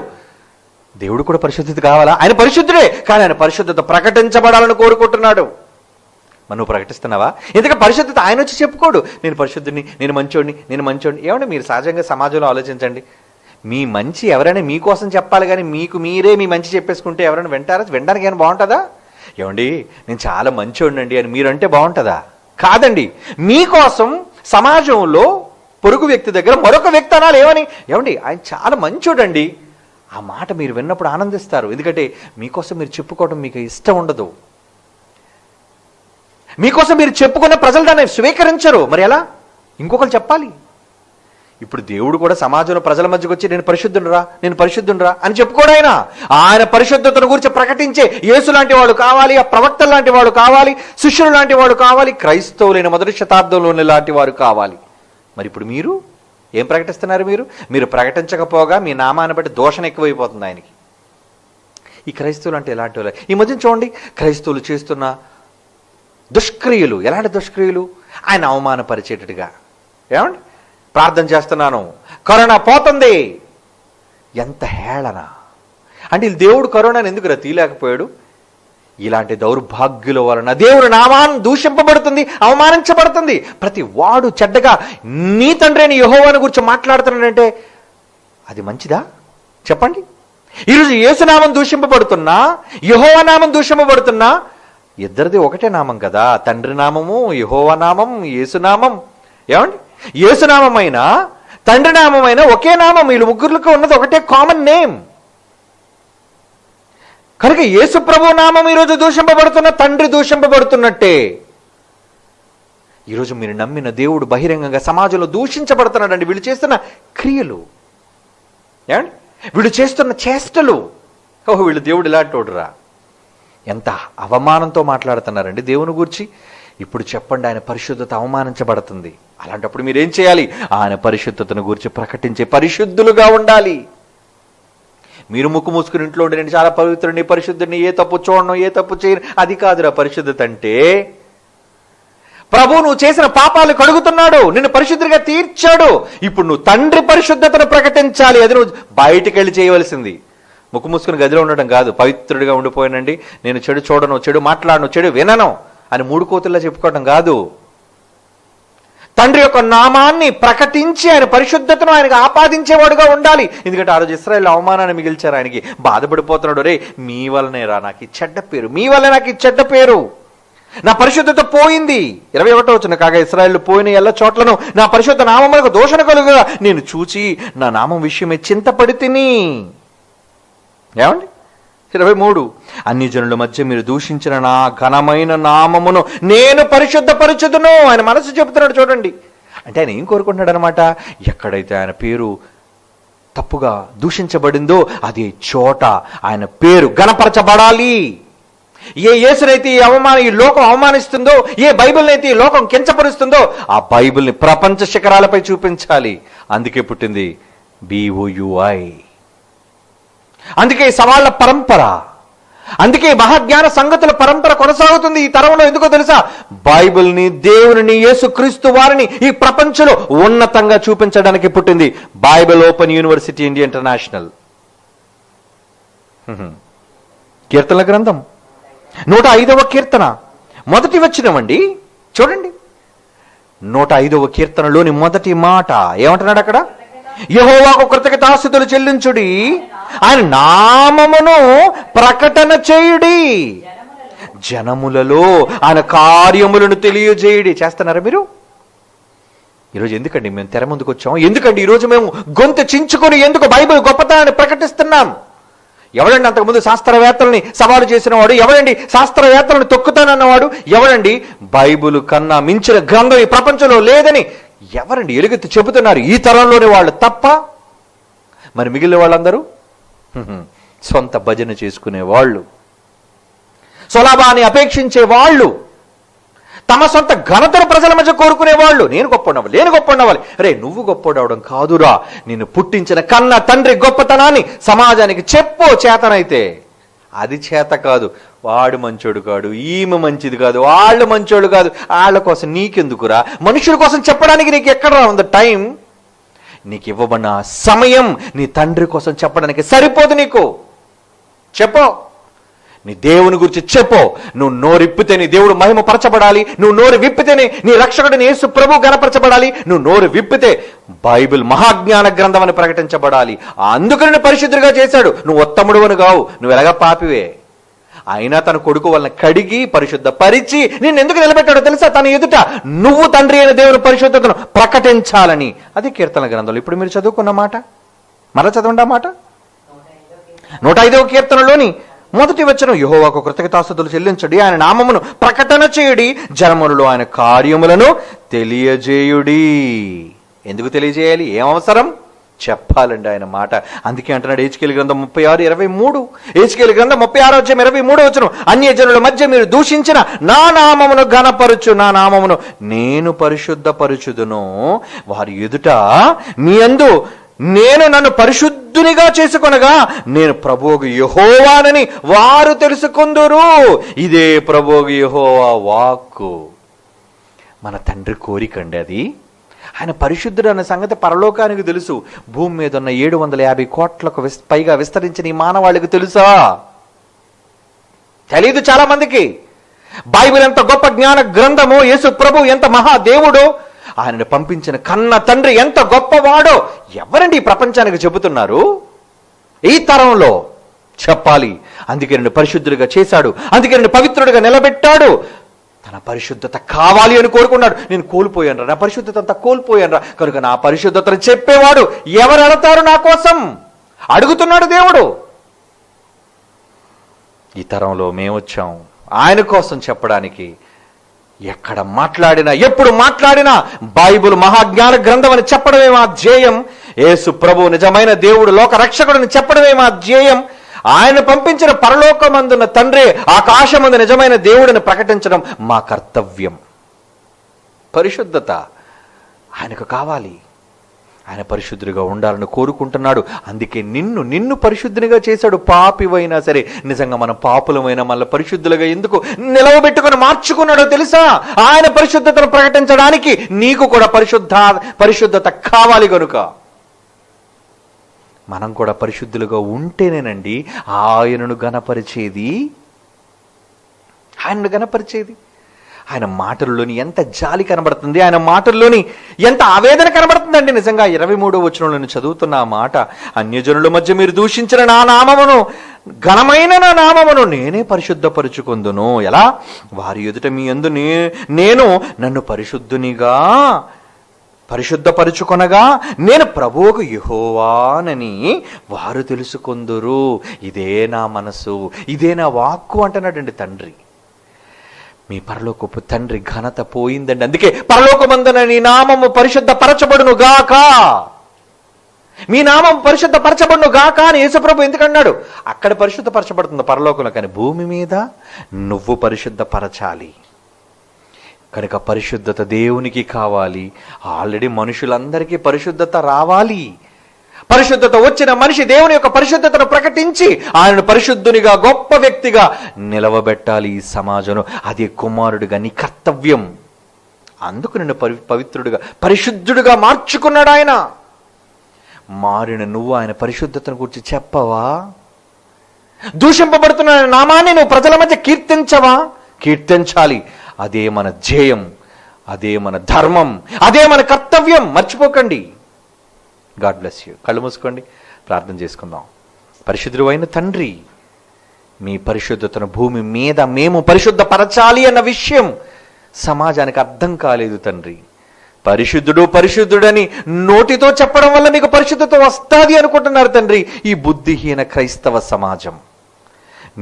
దేవుడు కూడా పరిశుద్ధత కావాలా? ఆయన పరిశుద్ధుడే, కానీ ఆయన పరిశుద్ధత ప్రకటించబడాలని కోరుకుంటున్నాడు. మరి నువ్వు ప్రకటిస్తున్నావా? ఎందుకంటే పరిశుద్ధత ఆయన వచ్చి చెప్పుకోడు, నేను పరిశుద్ధుని, నేను మంచోడిని. ఏమంటే మీరు సహజంగా సమాజంలో ఆలోచించండి. మీ మంచి ఎవరైనా మీకోసం చెప్పాలి కానీ మీకు మీరే మీ మంచి చెప్పేసుకుంటే ఎవరైనా వింటారా? వినడానికి ఏమైనా బాగుంటుందా? ఏమండి నేను చాలా మంచోడినండి అని మీరంటే బాగుంటుందా? కాదండి. మీకోసం సమాజంలో పొరుగు వ్యక్తి దగ్గర మరొక వ్యక్తి అనాలి ఏమని? ఏమండి ఆయన చాలా మంచోడండి. ఆ మాట మీరు విన్నప్పుడు ఆనందిస్తారు. ఎందుకంటే మీకోసం మీరు చెప్పుకోవడం మీకు ఇష్టం ఉండదు. మీకోసం మీరు చెప్పుకున్న ప్రజలు దాన్ని స్వీకరించరు. మరి ఎలా? ఇంకొకరు చెప్పాలి. ఇప్పుడు దేవుడు కూడా సమాజంలో ప్రజల మధ్యకు వచ్చి నేను పరిశుద్ధుండ్రా అని చెప్పుకోడు. ఆయన పరిశుద్ధతను గురించి ప్రకటించే యేసు లాంటి వాడు కావాలి, ఆ ప్రవక్తలు లాంటి వాడు కావాలి, శిష్యులు లాంటి వాడు కావాలి, క్రైస్తవులైన మొదటి శతాబ్దంలోని లాంటి వారు కావాలి. మరి ఇప్పుడు మీరు ఏం ప్రకటిస్తున్నారు? మీరు ప్రకటించకపోగా మీ నామాన్ని బట్టి దోషణ ఎక్కువైపోతుంది ఆయనకి. ఈ క్రైస్తవులు అంటే ఎలాంటి వాళ్ళు? ఈ మధ్య చూడండి క్రైస్తవులు చేస్తున్న దుష్క్రియలు. ఎలాంటి దుష్క్రియలు? ఆయన అవమానపరిచేటట్టుగా. ఏమండి ప్రార్థన చేస్తున్నాను, కరోనా పోతుంది. ఎంత హేళన! అంటే దేవుడు కరోనాను ఎందుకు తీయలేకపోయాడు? ఇలాంటి దౌర్భాగ్యుల వలన దేవుడు నామాన్ని దూషింపబడుతుంది, అవమానించబడుతుంది. ప్రతి వాడు చెడ్డగా నీ తండ్రి అని యెహోవాను గురించి మాట్లాడుతున్నాడంటే అది మంచిదా చెప్పండి? ఈరోజు యేసునామం దూషింపబడుతున్నా, యెహోవా నామం దూషింపబడుతున్నా, ఇద్దరిది ఒకటే నామం కదా. తండ్రి నామము, యెహోవా నామం, యేసునామం. ఏమండి యేసునామమైన తండ్రి నామమైన ఒకే నామం. వీళ్ళు ముగ్గురులకు ఉన్నది ఒకటే కామన్ నేమ్. కనుక యేసు ప్రభు నామం ఈరోజు దూషింపబడుతున్న తండ్రి దూషింపబడుతున్నట్టే. ఈరోజు మీరు నమ్మిన దేవుడు బహిరంగంగా సమాజంలో దూషించబడుతున్నాడండి. వీళ్ళు చేస్తున్న క్రియలు, ఏమండి, వీళ్ళు చేస్తున్న చేష్టలు, వీళ్ళు దేవుడు ఇలాంటోడురా, ఎంత అవమానంతో మాట్లాడుతున్నారండి దేవుని గురించి. ఇప్పుడు చెప్పండి, ఆయన పరిశుద్ధత అవమానించబడుతుంది. అలాంటప్పుడు మీరేం చేయాలి? ఆయన పరిశుద్ధతను గురించి ప్రకటించే పరిశుద్ధులుగా ఉండాలి. మీరు ముక్కు మూసుకుని ఇంట్లో ఉండి నేను చాలా పవిత్రుడిని, పరిశుద్ధుడిని, ఏ తప్పు చూడను, ఏ తప్పు చేయను, అది కాదురా పరిశుద్ధత అంటే. ప్రభు నువ్వు చేసిన పాపాలు కడుగుతున్నాడు, నిన్ను పరిశుద్ధిగా తీర్చాడు. ఇప్పుడు నువ్వు తండ్రి పరిశుద్ధతను ప్రకటించాలి. అది నువ్వు బయటికి వెళ్ళి చేయవలసింది. ముక్కు మూసుకుని గదిలో ఉండడం కాదు. పవిత్రుడిగా ఉండిపోయానండి, నేను చెడు చూడను, చెడు మాట్లాడను, చెడు వినను అని 3 కోతుల్లా చెప్పుకోవడం కాదు. తండ్రి యొక్క నామాన్ని ప్రకటించి ఆయన పరిశుద్ధతను ఆయనకు ఆపాదించేవాడుగా ఉండాలి. ఎందుకంటే ఆ రోజు ఇశ్రాయేలు అవమానాన్ని మిగిల్చారు. ఆయనకి బాధపడిపోతున్నాడు, రే మీ వల్లనే రా నాకు ఈ చెడ్డ పేరు, మీ వల్లే నాకు ఈ చెడ్డ పేరు, నా పరిశుద్ధత పోయింది. 21వ వచనం, కాగా ఇశ్రాయేలు పోయిన ఎల్ల చోట్లను నా పరిశుద్ధ నామములకు దోషణ కలుగుగా నేను చూచి నా నామం విషయమే చింతపడి తిని. ఏమండి 23, అన్ని జనుల మధ్య మీరు దూషించిన నా ఘనమైన నామమును నేను పరిశుద్ధపరచుదును. ఆయన మనసు చెబుతున్నాడు చూడండి. అంటే ఆయన ఏం కోరుకుంటున్నాడు అనమాట? ఎక్కడైతే ఆయన పేరు తప్పుగా దూషించబడిందో అదే చోట ఆయన పేరు ఘనపరచబడాలి. ఏ యేసునైతే ఈ లోకం అవమానిస్తుందో, ఏ బైబిల్ని అయితే ఈ లోకం కించపరుస్తుందో ఆ బైబిల్ని ప్రపంచ శిఖరాలపై చూపించాలి. అందుకే పుట్టింది BOUI. అందుకే సవాళ్ల పరంపర, అందుకే మహాజ్ఞాన సంగతుల పరంపర కొనసాగుతుంది ఈ తరంలో. ఎందుకో తెలుసా? బైబిల్ని, దేవుని, యేసుక్రీస్తు వారిని ఈ ప్రపంచంలో ఉన్నతంగా చూపించడానికి పుట్టింది Bible open university India international. కీర్తనల గ్రంథం 105వ కీర్తన మొదటి వచనమండి. చూడండి, 105వ కీర్తనలోని మొదటి మాట ఏమంటున్నాడు అక్కడ? యెహోవాకు కృతజ్ఞతాస్తుతులు చెల్లించుడి, ఆయన నామమును ప్రకటన చేయుడి, జనములలో ఆయన కార్యములను తెలియజేయుడి. చేస్తున్నారా మీరు? ఈరోజు ఎందుకండి మేము తెర ముందుకు వచ్చాము? ఎందుకండి ఈరోజు మేము గొంతు చించుకొని ఎందుకు బైబిల్ గొప్పతనాన్ని ప్రకటిస్తున్నాం? ఎవడండి అంతకుముందు శాస్త్రవేత్తల్ని సవాలు చేసిన వాడు? ఎవడండి శాస్త్రవేత్తలను తొక్కుతానన్నవాడు? ఎవడండి బైబిల్ కన్నా మించిన గ్రంథం ఈ ప్రపంచంలో లేదని ఎవరండి ఎలుగెత్తి చెబుతున్నారు? ఈ తరంలోని వాళ్ళు తప్ప మరి మిగిలిన వాళ్ళందరూ సొంత భజన చేసుకునే వాళ్ళు, స్వలాభాన్ని అపేక్షించే వాళ్ళు, తమ సొంత ఘనతను ప్రజల మధ్య కోరుకునే వాళ్ళు. నేను గొప్పనవ్వాలి, నేను గొప్పనవ్వాలి. రే నువ్వు గొప్పడవడం కాదురా, నిన్ను పుట్టించిన కన్న తండ్రి గొప్పతనాన్ని సమాజానికి చెప్పు చేతనైతే. అది చేత కాదు. వాడు మంచోడు కాదు, ఈమె మంచిది కాదు, వాళ్ళు మంచోడు కాదు, వాళ్ళ కోసం నీకెందుకురా? మనుషుల కోసం చెప్పడానికి నీకు ఎక్కడ ఉంది టైం? నీకు ఇవ్వబడిన సమయం నీ తండ్రి కోసం చెప్పడానికి సరిపోదు. నీకు చెప్పు, నీ దేవుని గురించి చెప్పు. నువ్వు నోరిప్పితే నీ దేవుడు మహిమ పరచబడాలి. నువ్వు నోరు విప్పితేనే నీ రక్షకుడిని యేసు ప్రభు గణపరచబడాలి. నువ్వు నోరు విప్పితే బైబిల్ మహాజ్ఞాన గ్రంథం అని ప్రకటించబడాలి. అందుకని పరిశుద్ధుడిగా చేశాడు. నువ్వు ఉత్తముడు అని కావు, నువ్వు ఎలాగా పాపివే. అయినా తన కొడుకు వలన కడిగి పరిశుద్ధ పరిచి నిన్ను ఎందుకు నిలబెట్టాడో తెలుసా? తన ఎదుట నువ్వు తండ్రి అయిన దేవుని పరిశుద్ధతను ప్రకటించాలని. అది కీర్తన గ్రంథంలో ఇప్పుడు మీరు చదువుకున్న మాట. మరలా చదవండి ఆ మాట. 105వ కీర్తనలోని మొదటి వచనం, యెహోవాకు కృతజ్ఞతాస్తుతులు చెల్లించుడి, ఆయన నామమును ప్రకటన చేయుడి, జనములలో ఆయన కార్యములను తెలియజేయుడి. ఎందుకు తెలియజేయాలి? ఏం అవసరం? చెప్పాలండి ఆయన మాట. అందుకే అంటున్నాడు హెజ్కేలు గ్రంథం 36:23, హెజ్కేలు గ్రంథం 36:23 అన్యజనుల మధ్య మీరు దూషించిన నా నామమును ఘనపరచు, నా నామమును నేను పరిశుద్ధపరచుదును, వారి ఎదుట మీ యందు నేను నన్ను పరిశుద్ధునిగా చేసుకొనగా నేను ప్రభువు యెహోవానని వారు తెలుసుకుందురు. ఇదే ప్రభువు యెహోవా వాక్కు. మన తండ్రి కోరికండి అది. ఆయన పరిశుద్ధుడు అన్న సంగతి పరలోకానికి తెలుసు. భూమి మీద ఉన్న 750 కోట్లకు పైగా విస్తరించిన ఈ మానవాళికి తెలుసా? తెలీదు చాలా మందికి. బైబిల్ ఎంత గొప్ప జ్ఞాన గ్రంథమో, యేసు ప్రభు ఎంత మహాదేవుడో, ఆయనను పంపించిన కన్న తండ్రి ఎంత గొప్పవాడో ఎవరండి ఈ ప్రపంచానికి చెబుతున్నారు? ఈ తరంలో చెప్పాలి. అందుకే నన్ను పరిశుద్ధుడిగా చేశాడు, అందుకే నన్ను పవిత్రుడిగా నిలబెట్టాడు. తన పరిశుద్ధత కావాలి అని కోరుకున్నాడు. నేను కోల్పోయాను, నా పరిశుద్ధత అంతా కోల్పోయాను, కనుక నా పరిశుద్ధతను చెప్పేవాడు ఎవరు అడతారు నా కోసం? అడుగుతున్నాడు దేవుడు. ఈ తరంలో మేము వచ్చాం ఆయన కోసం చెప్పడానికి. ఎక్కడ మాట్లాడినా, ఎప్పుడు మాట్లాడినా బైబిల్ మహాజ్ఞాన గ్రంథం అని చెప్పడమే మా ధ్యేయం. యేసు ప్రభు నిజమైన దేవుడు, లోక రక్షకుడిని చెప్పడమే మా ధ్యేయం. ఆయన పంపించిన పరలోకమందున్న తండ్రి, ఆకాశమందు నిజమైన దేవుడిని ప్రకటించడం మా కర్తవ్యం. పరిశుద్ధత ఆయనకు కావాలి. ఆయన పరిశుద్ధుడిగా ఉండాలని కోరుకుంటున్నాడు. అందుకే నిన్ను పరిశుద్ధునిగా చేశాడు. పాపివైనా సరే, నిజంగా మనం పాపులమైన మళ్ళీ పరిశుద్ధులుగా ఎందుకు నిలవబెట్టుకుని మార్చుకున్నాడో తెలుసా? ఆయన పరిశుద్ధతను ప్రకటించడానికి నీకు కూడా పరిశుద్ధత కావాలి. కనుక మనం కూడా పరిశుద్ధులుగా ఉంటేనేనండి ఆయనను గణపరిచేది. ఆయన మాటల్లోని ఎంత జాలి కనబడుతుంది, ఆయన మాటల్లోని ఎంత ఆవేదన కనబడుతుందండి. నిజంగా 23వ వచనంలో చదువుతున్న ఆ మాట, అన్యజనుల మధ్య మీరు దూషించిన నా నామమును, ఘనమైన నా నామమును నేనే పరిశుద్ధపరుచుకొందును. ఎలా? వారి ఎదుట మీ యందు నేను నన్ను పరిశుద్ధపరుచుకొనగా నేను ప్రభువుకు యెహోవానని వారు తెలుసుకొందురు. ఇదే నా మనసు, ఇదే నా వాక్కు అంటున్నాడండి తండ్రి. మీ పరలోకపు తండ్రి ఘనత పోయిందండి. అందుకే పరలోకమందున నీ నామము పరిశుద్ధపరచబడును గాక, మీ నామం పరిశుద్ధపరచబడును గాక అని యేసుప్రభు ఎందుకన్నాడు? అక్కడ పరిశుద్ధపరచబడుతుంది పరలోకంలో, కానీ భూమి మీద నువ్వు పరిశుద్ధపరచాలి. కనుక పరిశుద్ధత దేవునికి కావాలి. ఆల్రెడీ మనుషులందరికీ పరిశుద్ధత రావాలి. పరిశుద్ధత వచ్చిన మనిషి దేవుని యొక్క పరిశుద్ధతను ప్రకటించి ఆయనను పరిశుద్ధునిగా, గొప్ప వ్యక్తిగా నిలవబెట్టాలి ఈ సమాజంలో. అది కుమారుడిగా నీ కర్తవ్యం. అందుకు నిన్ను పవిత్రుడిగా, పరిశుద్ధుడిగా మార్చుకున్నాడు ఆయన. మారిన నువ్వు ఆయన పరిశుద్ధతను గురించి చెప్పవా? దూషింపబడుతున్న నామాన్ని నువ్వు ప్రజల మధ్య కీర్తించవా? కీర్తించాలి. అదే మన ధ్యేయం, అదే మన ధర్మం, అదే మన కర్తవ్యం. మర్చిపోకండి. God bless you. కళ్ళు మూసుకోండి, ప్రార్థన చేసుకుందాం. పరిశుద్ధుడు అయిన తండ్రి, మీ పరిశుద్ధతను భూమి మీద మేము పరిశుద్ధపరచాలి అన్న విషయం సమాజానికి అర్థం కాలేదు తండ్రి. పరిశుద్ధుడని నోటితో చెప్పడం వల్ల మీకు పరిశుద్ధత వస్తుంది అనుకుంటున్నారు తండ్రి ఈ బుద్ధిహీన క్రైస్తవ సమాజం.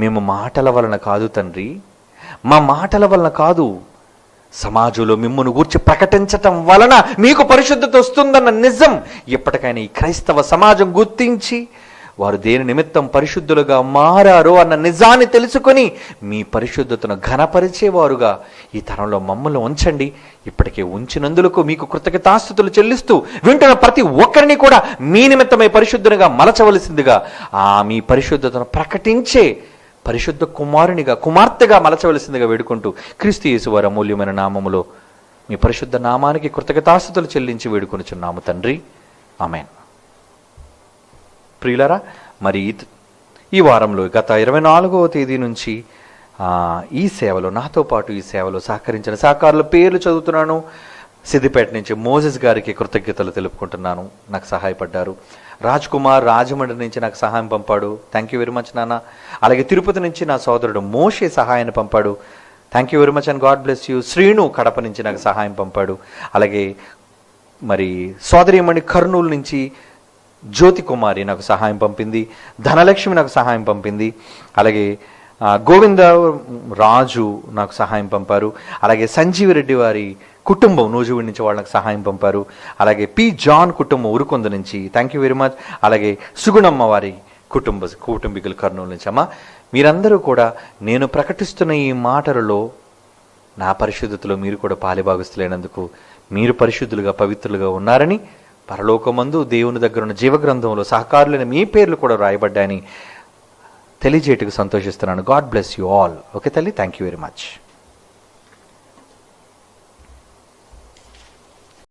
మేము మాటల వలన కాదు తండ్రి, మా మాటల వలన కాదు, సమాజంలో మిమ్మును గూర్చి ప్రకటించటం వలన మీకు పరిశుద్ధత వస్తుందన్న నిజం ఎప్పటికైనా ఈ క్రైస్తవ సమాజం గుర్తించి వారు దేని నిమిత్తం పరిశుద్ధులుగా మారారో అన్న నిజాన్ని తెలుసుకొని మీ పరిశుద్ధతను ఘనపరిచేవారుగా ఈ తరంలో మమ్మల్ని ఉంచండి. ఇప్పటికే ఉంచినందులకు మీకు కృతజ్ఞతాస్తుతులు చెల్లిస్తూ వింటున్న ప్రతి ఒక్కరిని కూడా మీ నిమిత్తమై పరిశుద్ధునిగా మలచవలసిందిగా, మీ పరిశుద్ధతను ప్రకటించే పరిశుద్ధ కుమార్తెగా మలచవలసిందిగా వేడుకుంటూ క్రీస్తు యేసు వారి అమూల్యమైన నామములో మీ పరిశుద్ధ నామానికి కృతజ్ఞతాస్తుతులు చెల్లించి వేడుకొనుచున్నాము తండ్రి. ఆమేన్. ప్రియులారా, మరి ఈ వారంలో గత 24వ తేదీ నుంచి ఈ సేవలో నాతో పాటు ఈ సేవలో సహకరించిన సహకారుల పేర్లు చదువుతున్నాను. సిద్దిపేట నుంచి మోజెస్ గారికి కృతజ్ఞతలు తెలుపుకుంటున్నాను, నాకు సహాయపడ్డారు. రాజ్ కుమార్ రాజమండ్రి నుంచి నాకు సహాయం పంపాడు, థ్యాంక్ యూ వెరీ మచ్ నాన్న. అలాగే తిరుపతి నుంచి నా సోదరుడు మోషే సహాయాన్ని పంపాడు, thank you very much and God bless you. Srinu Kadapa నుంచి నాకు సహాయం పంపాడు. అలాగే మరి సోదరిమణి కర్నూలు నుంచి జ్యోతి కుమారి నాకు సహాయం పంపింది, ధనలక్ష్మి నాకు సహాయం పంపింది. అలాగే గోవింద రాజు నాకు సహాయం పంపారు. అలాగే సంజీవిరెడ్డి వారి కుటుంబం నూజివీడి నుంచి వాళ్ళకి సహాయం పంపారు. అలాగే పి జాన్ కుటుంబం ఉరుకొంద నుంచి థ్యాంక్ యూ వెరీ మచ్. అలాగే సుగుణమ్మ వారి కుటుంబీకులు కర్నూలు నుంచి. అమ్మ, మీరందరూ కూడా నేను ప్రకటిస్తున్న ఈ మాటలలో నా పరిశుద్ధతలో మీరు కూడా పాలిభాగస్తులైనందుకు, మీరు పరిశుద్ధులుగా పవిత్రులుగా ఉన్నారని, పరలోకమందు దేవుని దగ్గర ఉన్న జీవగ్రంథంలో సహకారులైన మీ పేర్లు కూడా రాయబడ్డాయని తెలియజేయటకు సంతోషిస్తున్నాను. God bless you all. Okay తల్లి, థ్యాంక్ యూ వెరీ మచ్.